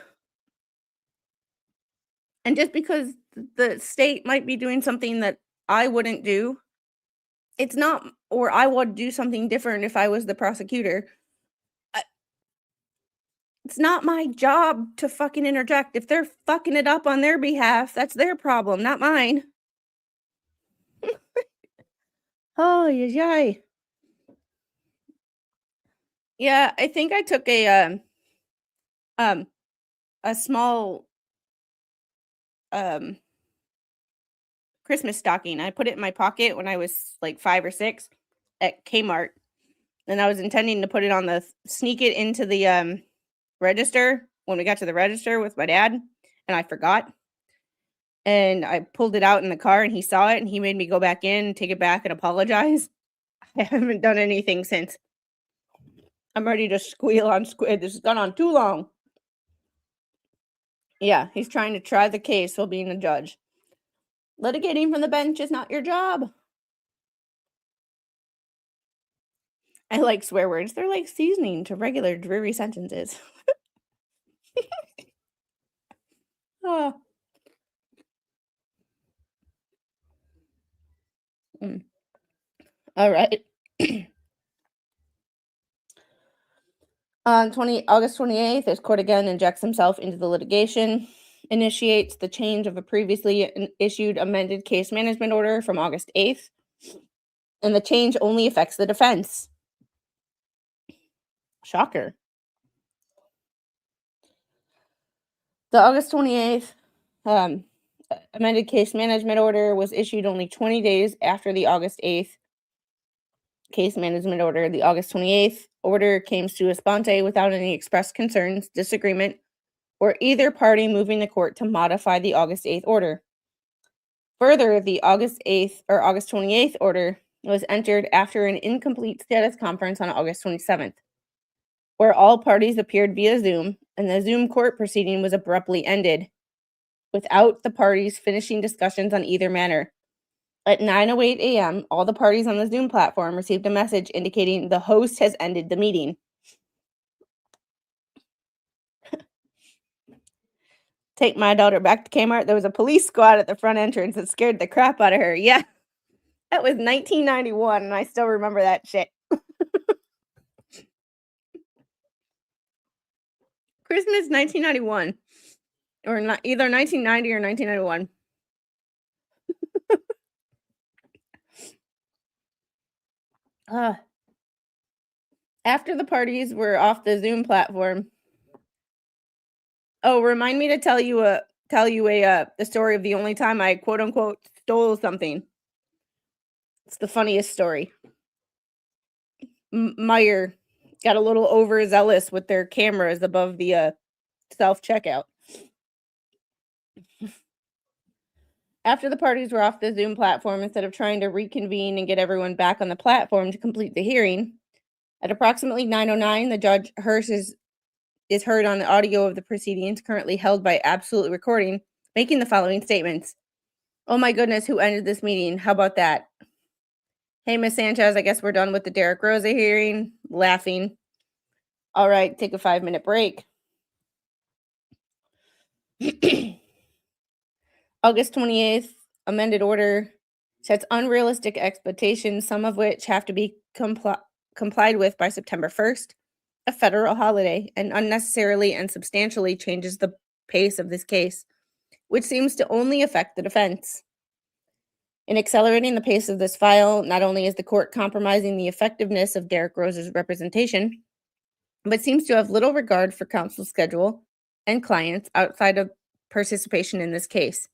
And just because the state might be doing something that I wouldn't do, it's not, or I would do something different if I was the prosecutor. It's not my job to fucking interject. If they're fucking it up on their behalf, that's their problem, not mine. Oh, yay. Yeah, I think I took a small Christmas stocking. I put it in my pocket when I was like 5 or 6 at Kmart. And I was intending to put it on sneak it into the register when we got to the register with my dad, and I forgot. And I pulled it out in the car and he saw it and he made me go back in, take it back and apologize. I haven't done anything since. I'm ready to squeal on Squid. This has gone on too long. Yeah, he's trying to try the case while being a judge. Litigating from the bench is not your job. I like swear words. They're like seasoning to regular dreary sentences. Oh. All right. On August 28th, his court again injects himself into the litigation, initiates the change of a previously issued amended case management order from August 8th, and the change only affects the defense. Shocker. The August 28th amended case management order was issued only 20 days after the August 8th case management order. The August 28th order came sua sponte without any expressed concerns, disagreement, or either party moving the court to modify the August 8th order. Further, the August 8th or August 28th order was entered after an incomplete status conference on August 27th, where all parties appeared via Zoom, and the Zoom court proceeding was abruptly ended, without the parties finishing discussions on either matter. At 9:08 a.m., all the parties on the Zoom platform received a message indicating the host has ended the meeting. Take my daughter back to Kmart. There was a police squad at the front entrance that scared the crap out of her. Yeah, that was 1991, and I still remember that shit. Christmas 1991. Or not, either 1990 or 1991. After the parties were off the Zoom platform. Oh, remind me to tell you the story of the only time I quote unquote stole something. It's the funniest story. Meyer got a little overzealous with their cameras above the self-checkout. After the parties were off the Zoom platform, instead of trying to reconvene and get everyone back on the platform to complete the hearing, at approximately 9:09, the judge Hirsch is heard on the audio of the proceedings currently held by absolute recording, making the following statements. Oh my goodness, who ended this meeting? How about that? Hey, Miss Sanchez, I guess we're done with the Derek Rosa hearing. Laughing. All right, take a 5-minute break. August 28th, amended order sets unrealistic expectations, some of which have to be complied with by September 1st, a federal holiday, and unnecessarily and substantially changes the pace of this case, which seems to only affect the defense. In accelerating the pace of this file, not only is the court compromising the effectiveness of Derek Rosa's representation, but seems to have little regard for counsel's schedule and clients outside of participation in this case.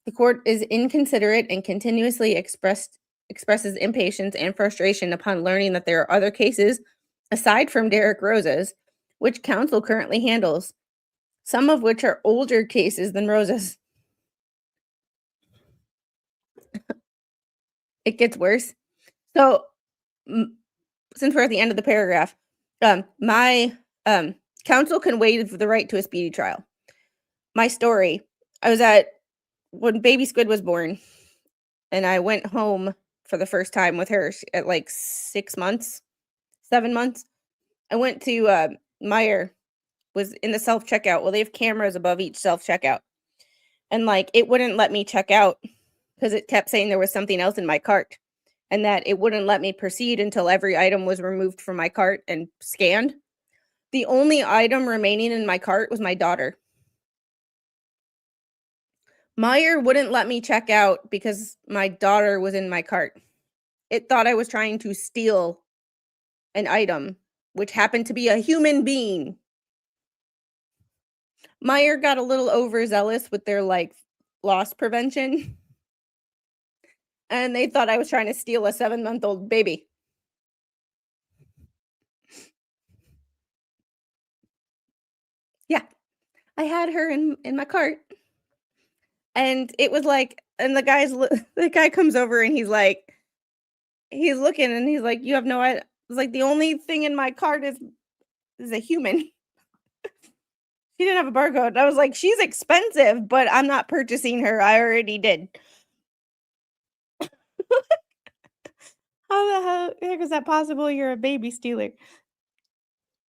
The court is inconsiderate and continuously expresses impatience and frustration upon learning that there are other cases, aside from Derek Rosa's, which counsel currently handles, some of which are older cases than Rosa's. It gets worse. So, since we're at the end of the paragraph, my counsel can waive the right to a speedy trial. My story, I was when baby Squid was born, and I went home for the first time with her at like 7 months. I went to Meyer, was in the self-checkout. Well, they have cameras above each self-checkout. And like, it wouldn't let me check out because it kept saying there was something else in my cart and that it wouldn't let me proceed until every item was removed from my cart and scanned. The only item remaining in my cart was my daughter. Meyer wouldn't let me check out because my daughter was in my cart. It thought I was trying to steal an item, which happened to be a human being. Meyer got a little overzealous with their like loss prevention. And they thought I was trying to steal a 7-month-old baby. Yeah, I had her in my cart. And it was like, and the guy comes over and he's looking and he's like, you have no idea. It's like, the only thing in my cart is a human. She didn't have a barcode. I was like, she's expensive, but I'm not purchasing her. I already did. How the heck is that possible? You're a baby stealer.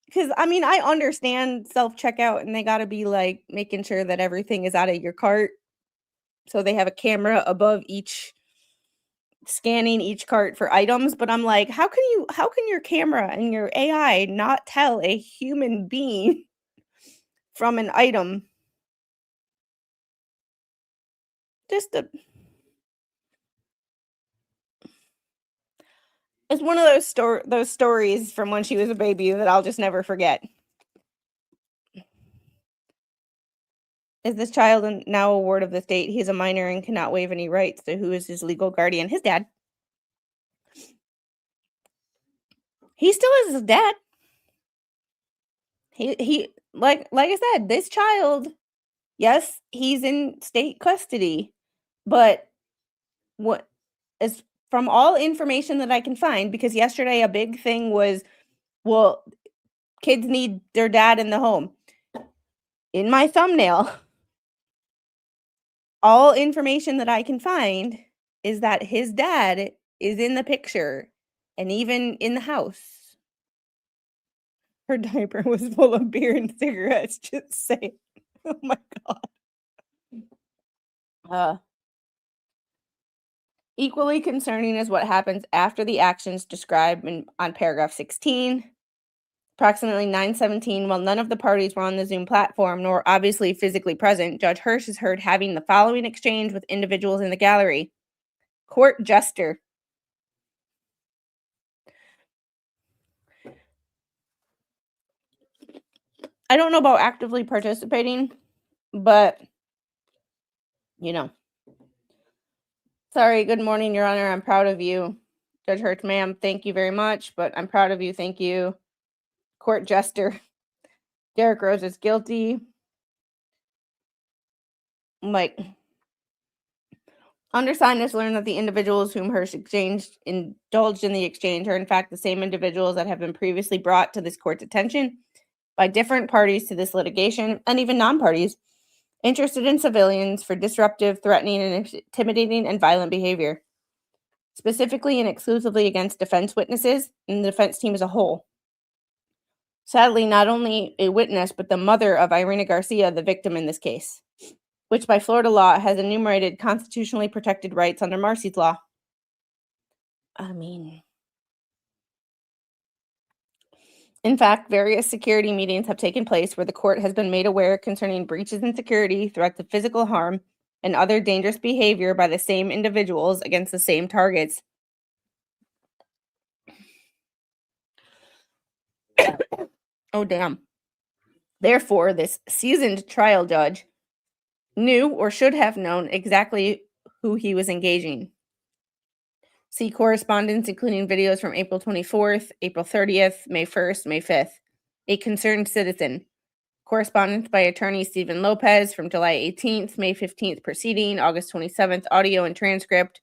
Because, I mean, I understand self-checkout and they got to be, like, making sure that everything is out of your cart. So they have a camera above each, scanning each cart for items. But I'm like, how can your camera and your AI not tell a human being from an item? Just it's one of those stories from when she was a baby that I'll just never forget. Is this child now a ward of the state? He's a minor and cannot waive any rights. So who is his legal guardian? His dad. He still is his dad. He like I said, this child, yes, he's in state custody, but what is from all information that I can find, because yesterday a big thing was, well, kids need their dad in the home. In my thumbnail, all information that I can find is that his dad is in the picture and even in the house. Her diaper was full of beer and cigarettes, just saying. Oh my God. Equally concerning is what happens after the actions described on paragraph 16. Approximately 9:17, while none of the parties were on the Zoom platform, nor obviously physically present, Judge Hirsch is heard having the following exchange with individuals in the gallery. Court jester. I don't know about actively participating, but, you know. Sorry, good morning, Your Honor. I'm proud of you. Judge Hirsch, ma'am, thank you very much, but I'm proud of you. Thank you. Court jester. Derek Rosa is guilty. Like, undersigned has learned that the individuals whom Hirsch indulged in the exchange are in fact the same individuals that have been previously brought to this court's attention by different parties to this litigation, and even non-parties, interested in civilians for disruptive, threatening, and intimidating and violent behavior, specifically and exclusively against defense witnesses and the defense team as a whole. Sadly, not only a witness, but the mother of Irina Garcia, the victim in this case, which by Florida law has enumerated constitutionally protected rights under Marcy's law. I mean, in fact, various security meetings have taken place where the court has been made aware concerning breaches in security, threats of physical harm, and other dangerous behavior by the same individuals against the same targets. Oh, damn. Therefore, this seasoned trial judge knew or should have known exactly who he was engaging. See correspondence, including videos from April 24th, April 30th, May 1st, May 5th. A concerned citizen. Correspondence by attorney Stephen Lopez from July 18th, May 15th proceeding, August 27th, audio and transcript,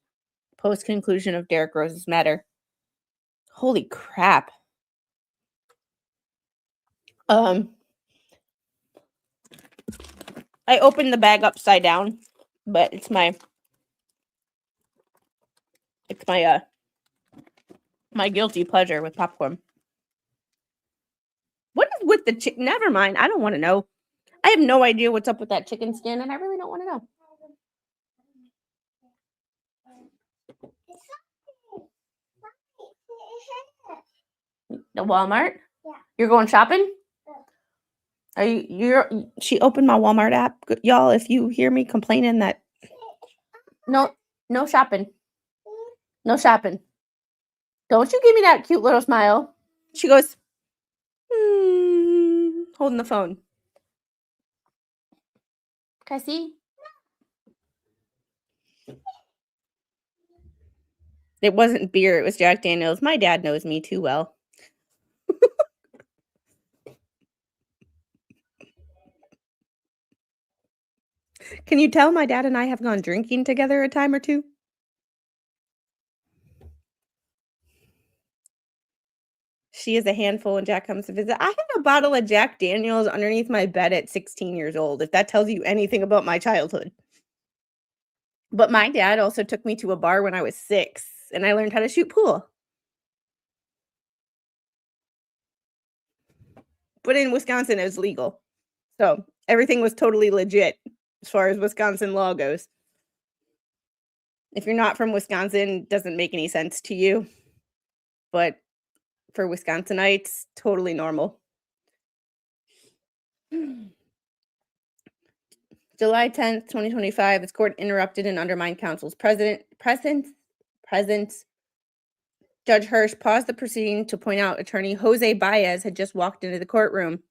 post-conclusion of Derek Rosa's matter. Holy crap. I opened the bag upside down, but it's my guilty pleasure with popcorn. What is with the chicken? Never mind. I don't want to know. I have no idea what's up with that chicken skin, and I really don't want to know. The Walmart? Yeah. You're going shopping? She opened my Walmart app. Y'all, if you hear me complaining that no shopping. No shopping. Don't you give me that cute little smile. She goes, holding the phone. Can I see? It wasn't beer, it was Jack Daniels. My dad knows me too well. Can you tell my dad and I have gone drinking together a time or two? She is a handful when Jack comes to visit. I had a bottle of Jack Daniels underneath my bed at 16 years old, if that tells you anything about my childhood. But my dad also took me to a bar when I was 6, and I learned how to shoot pool. But in Wisconsin, it was legal. So everything was totally legit as far as Wisconsin law goes. If you're not from Wisconsin, it doesn't make any sense to you. But for Wisconsinites, totally normal. July 10th, 2025, this court interrupted and undermined counsel's presence. Judge Hirsch paused the proceeding to point out attorney Jose Baez had just walked into the courtroom.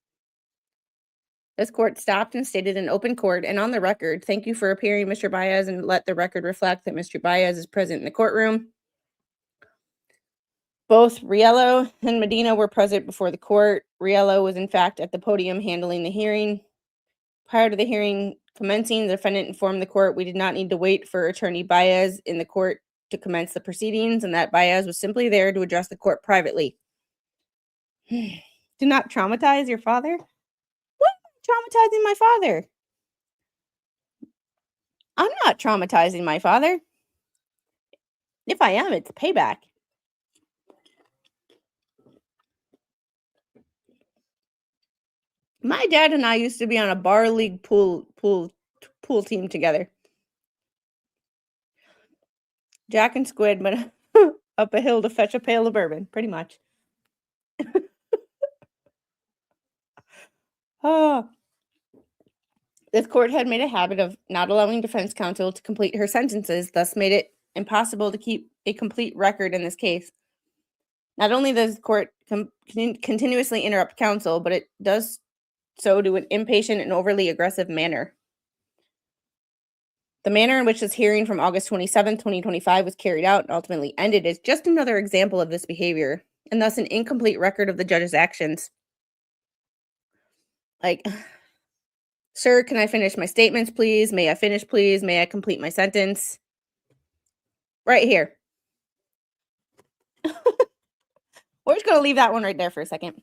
This court stopped and stated in open court and on the record, "Thank you for appearing, Mr. Baez, and let the record reflect that Mr. Baez is present in the courtroom." Both Riello and Medina were present before the court. Riello was in fact at the podium handling the hearing. Prior to the hearing commencing, the defendant informed the court we did not need to wait for attorney Baez in the court to commence the proceedings, and that Baez was simply there to address the court privately. Do not traumatize your father? What? Traumatizing my father? I'm not traumatizing my father. If I am, it's payback. My dad and I used to be on a bar league pool team together. Jack and Squid went up a hill to fetch a pail of bourbon, pretty much. Oh. This court had made a habit of not allowing defense counsel to complete her sentences, thus made it impossible to keep a complete record in this case. Not only does the court continuously interrupt counsel, but it does so to an impatient and overly aggressive manner. The manner in which this hearing from August 27, 2025 was carried out and ultimately ended is just another example of this behavior, and thus an incomplete record of the judge's actions. Like, "Sir, can I finish my statements, please? May I finish, please? May I complete my sentence?" Right here. We're just going to leave that one right there for a second.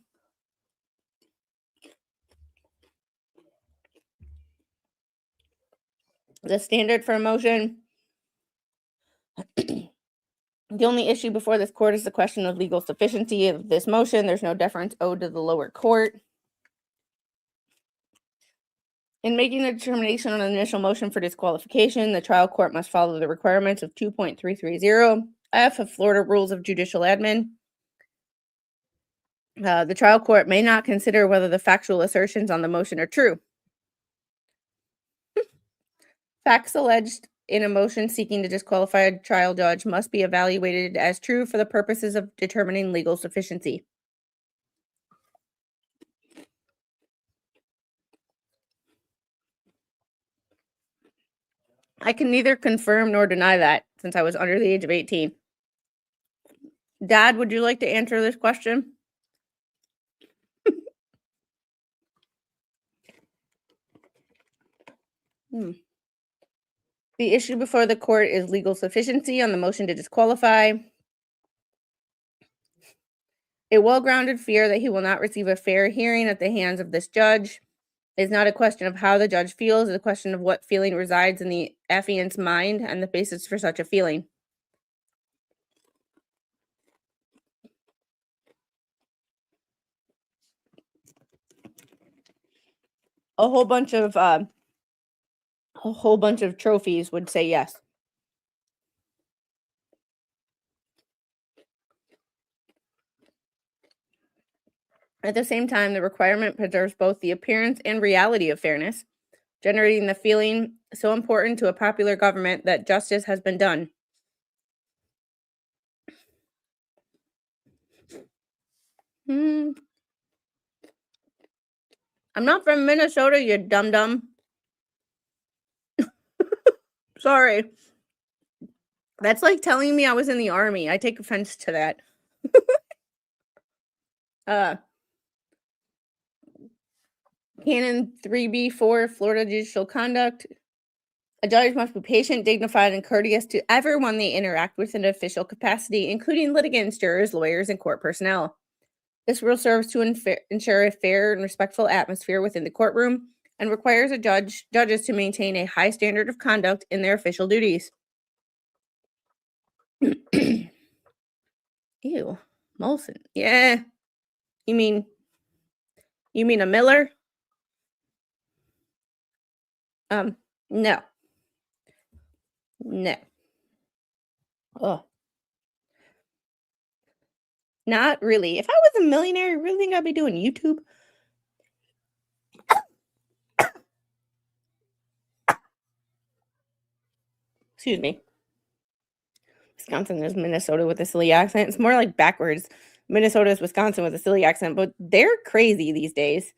The standard for a motion. The only issue before this court is the question of legal sufficiency of this motion. There's no deference owed to the lower court. In making a determination on an initial motion for disqualification, the trial court must follow the requirements of 2.330F of Florida Rules of Judicial Admin. The trial court may not consider whether the factual assertions on the motion are true. Facts alleged in a motion seeking to disqualify a trial judge must be evaluated as true for the purposes of determining legal sufficiency. I can neither confirm nor deny that since I was under the age of 18. Dad, would you like to answer this question? The issue before the court is legal sufficiency on the motion to disqualify. A well-grounded fear that he will not receive a fair hearing at the hands of this judge is not a question of how the judge feels, it's a question of what feeling resides in the affiant's mind and the basis for such a feeling. A whole bunch of trophies would say yes. At the same time, the requirement preserves both the appearance and reality of fairness, generating the feeling so important to a popular government that justice has been done. I'm not from Minnesota, you dum-dum. Sorry. That's like telling me I was in the army. I take offense to that. Canon 3B4, Florida Judicial Conduct. A judge must be patient, dignified, and courteous to everyone they interact with in an official capacity, including litigants, jurors, lawyers, and court personnel. This rule serves to ensure a fair and respectful atmosphere within the courtroom and requires judges to maintain a high standard of conduct in their official duties. Ew, Molson. Yeah. You mean a Miller? No. No. Oh. Not really. If I was a millionaire, you really think I'd be doing YouTube? Excuse me. Wisconsin is Minnesota with a silly accent. It's more like backwards. Minnesota is Wisconsin with a silly accent, but they're crazy these days.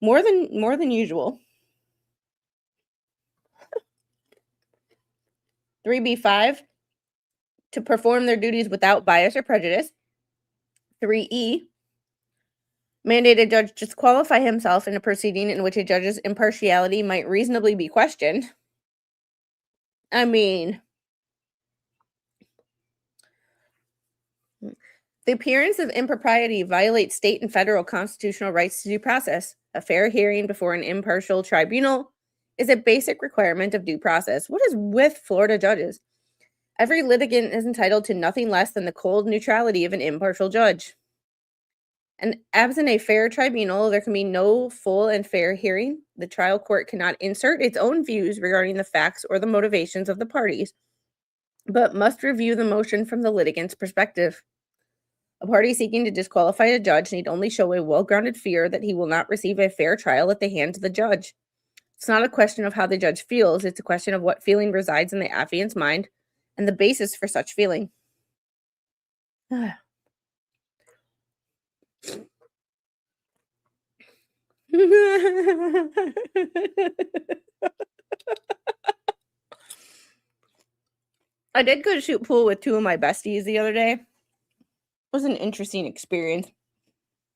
More than usual. 3B5, to perform their duties without bias or prejudice. 3E, mandate a judge disqualify himself in a proceeding in which a judge's impartiality might reasonably be questioned. I mean, the appearance of impropriety violates state and federal constitutional rights to due process. A fair hearing before an impartial tribunal is a basic requirement of due process. What is with Florida judges? Every litigant is entitled to nothing less than the cold neutrality of an impartial judge. And absent a fair tribunal, there can be no full and fair hearing. The trial court cannot insert its own views regarding the facts or the motivations of the parties, but must review the motion from the litigant's perspective. A party seeking to disqualify a judge need only show a well-grounded fear that he will not receive a fair trial at the hands of the judge. It's not a question of how the judge feels, it's a question of what feeling resides in the affiant's mind and the basis for such feeling. I did go to shoot pool with two of my besties the other day. It was an interesting experience.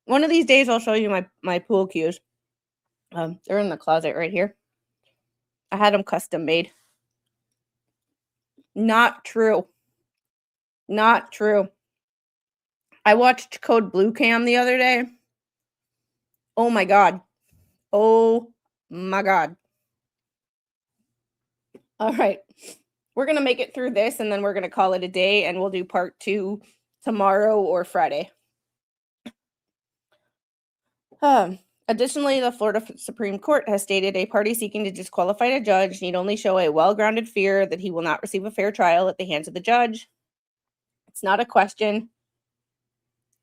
One of these days I'll show you my pool cues. They're in the closet right here. I had them custom made. Not true. Not true. I watched Code Blue Cam the other day. Oh my god. Oh my god. All right. We're going to make it through this and then we're going to call it a day and we'll do part 2 tomorrow or Friday. Additionally, the Florida Supreme Court has stated a party seeking to disqualify a judge need only show a well-grounded fear that he will not receive a fair trial at the hands of the judge. It's not a question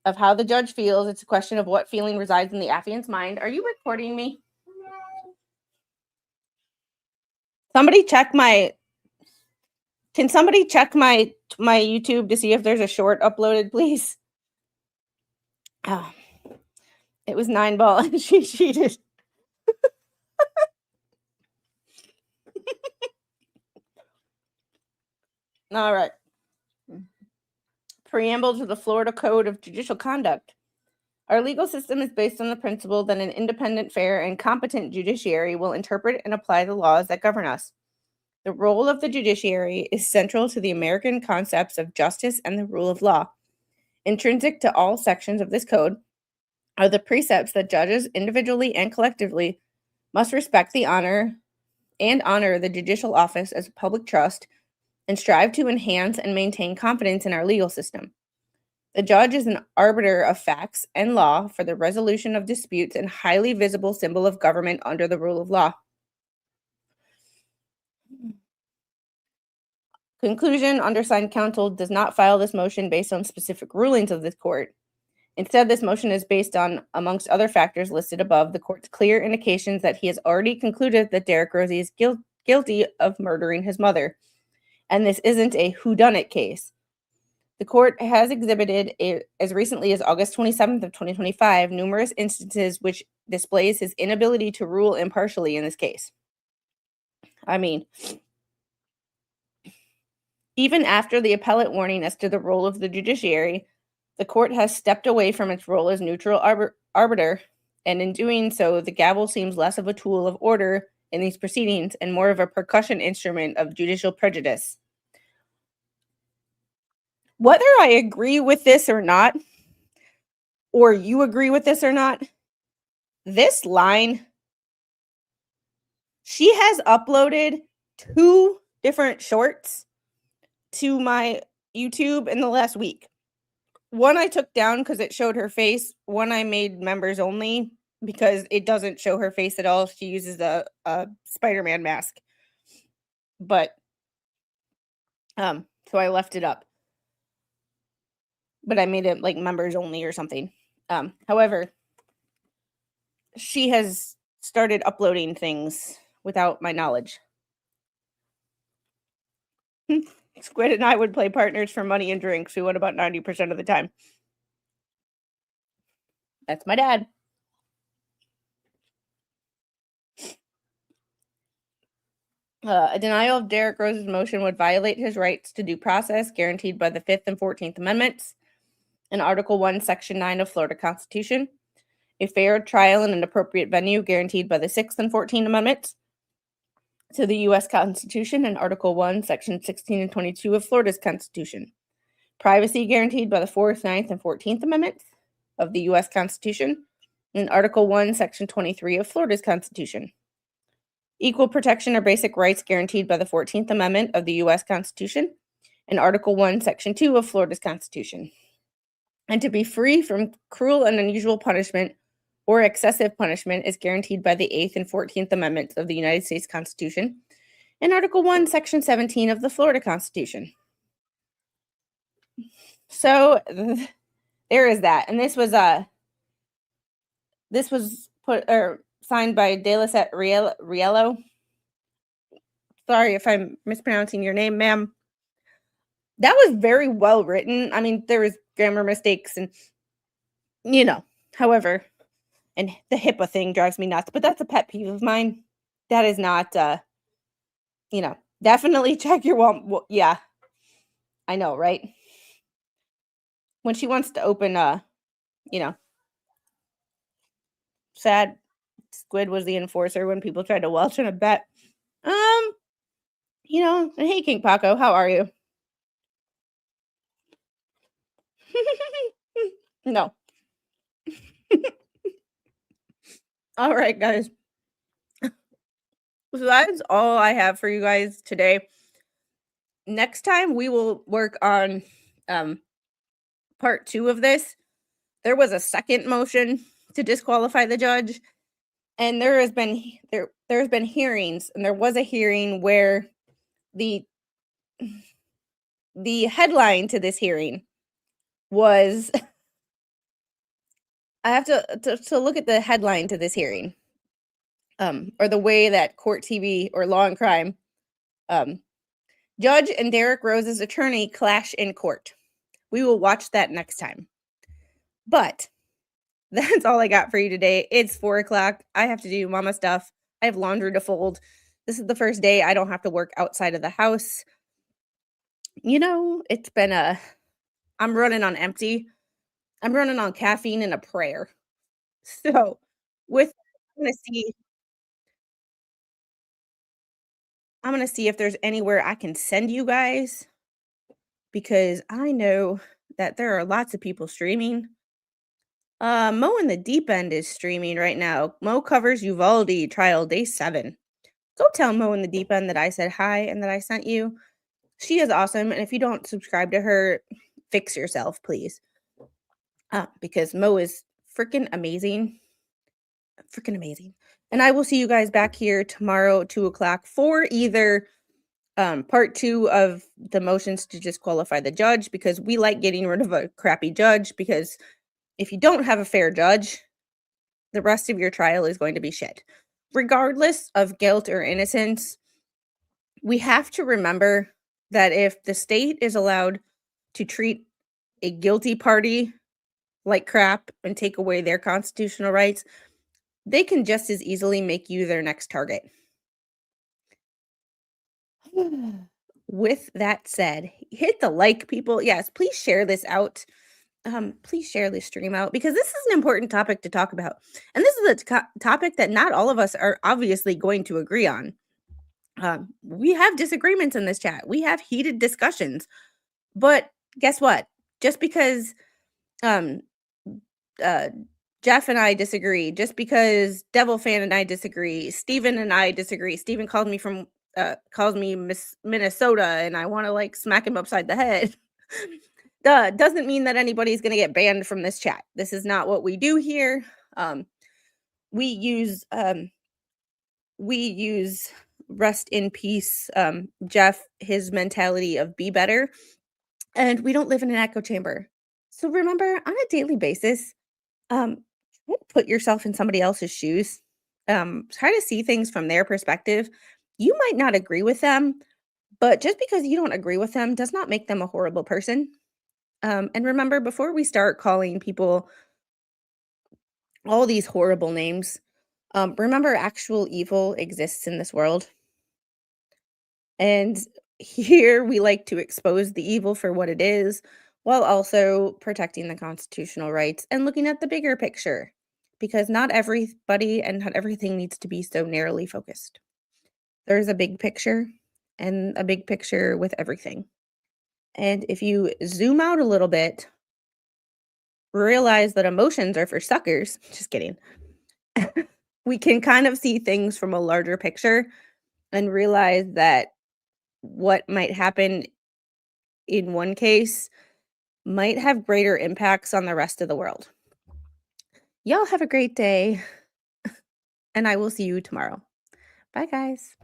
of how the judge feels. It's a question of what feeling resides in the affiant's mind. Are you recording me? Somebody check Can somebody check my YouTube to see if there's a short uploaded, please? Oh, it was 9 ball and she cheated. All right. Preamble to the Florida Code of Judicial Conduct. Our legal system is based on the principle that an independent, fair, and competent judiciary will interpret and apply the laws that govern us. The role of the judiciary is central to the American concepts of justice and the rule of law. Intrinsic to all sections of this code are the precepts that judges individually and collectively must respect the honor the judicial office as a public trust and strive to enhance and maintain confidence in our legal system. The judge is an arbiter of facts and law for the resolution of disputes and highly visible symbol of government under the rule of law. Conclusion, undersigned counsel does not file this motion based on specific rulings of this court. Instead, this motion is based on, amongst other factors listed above, the court's clear indications that he has already concluded that Derek Rosa is guilty of murdering his mother. And this isn't a whodunit case. The court has exhibited, as recently as August 27th of 2025, numerous instances which displays his inability to rule impartially in this case. I mean, even after the appellate warning as to the role of the judiciary, the court has stepped away from its role as neutral arbiter, and in doing so, the gavel seems less of a tool of order in these proceedings and more of a percussion instrument of judicial prejudice. Whether I agree with this or not, or you agree with this or not, this line, she has uploaded 2 different shorts to my YouTube in the last week. One I took down because it showed her face. One I made members only because it doesn't show her face at all. She uses a Spider-Man mask. But, so I left it up. But I made it like members only or something. However, she has started uploading things without my knowledge. Squid and I would play partners for money and drinks. We won about 90% of the time. That's my dad. A denial of Derek Rosa's motion would violate his rights to due process guaranteed by the 5th and 14th Amendments and Article 1, Section 9 of Florida Constitution. A fair trial in an appropriate venue guaranteed by the 6th and 14th Amendments to the U.S. Constitution and Article 1, Section 16 and 22 of Florida's Constitution. Privacy guaranteed by the 4th, 9th, and 14th Amendments of the U.S. Constitution and Article 1, Section 23 of Florida's Constitution. Equal protection or basic rights guaranteed by the 14th Amendment of the U.S. Constitution and Article 1, Section 2 of Florida's Constitution. And to be free from cruel and unusual punishment or excessive punishment is guaranteed by the 8th and 14th Amendments of the United States Constitution and Article 1, Section 17 of the Florida Constitution. So there is that. And this was signed by De La Set Riello. Sorry if I'm mispronouncing your name, ma'am. That was very well written. I mean, there was grammar mistakes and, however, and the HIPAA thing drives me nuts, but that's a pet peeve of mine. That is not, definitely check your well, yeah, I know, right? When she wants to open, sad Squid was the enforcer when people tried to welch in a bet. Hey, King Paco, how are you? No. All right, guys. So that's all I have for you guys today. Next time we will work on part 2 of this. There was a second motion to disqualify the judge, and there's been hearings, and there was a hearing where the headline to this hearing was I have to look at the headline to this hearing, or the way that Court TV or Law and Crime, Judge and Derek Rosa's attorney clash in court. We will watch that next time. But that's all I got for you today. It's 4:00. I have to do mama stuff. I have laundry to fold. This is the first day I don't have to work outside of the house. It's been I'm running on empty. I'm running on caffeine and a prayer. So I'm gonna see if there's anywhere I can send you guys, because I know that there are lots of people streaming. Mo in the Deep End is streaming right now. Mo covers Uvalde trial day 7. Go tell Mo in the Deep End that I said hi and that I sent you. She is awesome, and if you don't subscribe to her, fix yourself, please. Because Mo is freaking amazing. Freaking amazing. And I will see you guys back here tomorrow, 2:00, for either part 2 of the motions to disqualify the judge, because we like getting rid of a crappy judge, because if you don't have a fair judge, the rest of your trial is going to be shit. Regardless of guilt or innocence, we have to remember that if the state is allowed to treat a guilty party like crap and take away their constitutional rights, they can just as easily make you their next target. With that said, hit the like, people. Yes, please share this out. Please share this stream out, because this is an important topic to talk about. And this is a topic that not all of us are obviously going to agree on. We have disagreements in this chat. We have heated discussions. But guess what? Just because Jeff and I disagree. Just because Devil Fan and I disagree, Steven and I disagree. Steven calls me Miss Minnesota, and I want to like smack him upside the head. Doesn't mean that anybody's gonna get banned from this chat. This is not what we do here. We use rest in peace, Jeff, his mentality of be better, and we don't live in an echo chamber. So remember, on a daily basis, try to put yourself in somebody else's shoes. Try to see things from their perspective. You might not agree with them, but just because you don't agree with them does not make them a horrible person. And remember, before we start calling people all these horrible names, remember actual evil exists in this world. And here we like to expose the evil for what it is, while also protecting the constitutional rights and looking at the bigger picture, because not everybody and not everything needs to be so narrowly focused. There's a big picture, and a big picture with everything. And if you zoom out a little bit, realize that emotions are for suckers. Just kidding. We can kind of see things from a larger picture and realize that what might happen in one case might have greater impacts on the rest of the world. Y'all have a great day, and I will see you tomorrow. Bye, guys.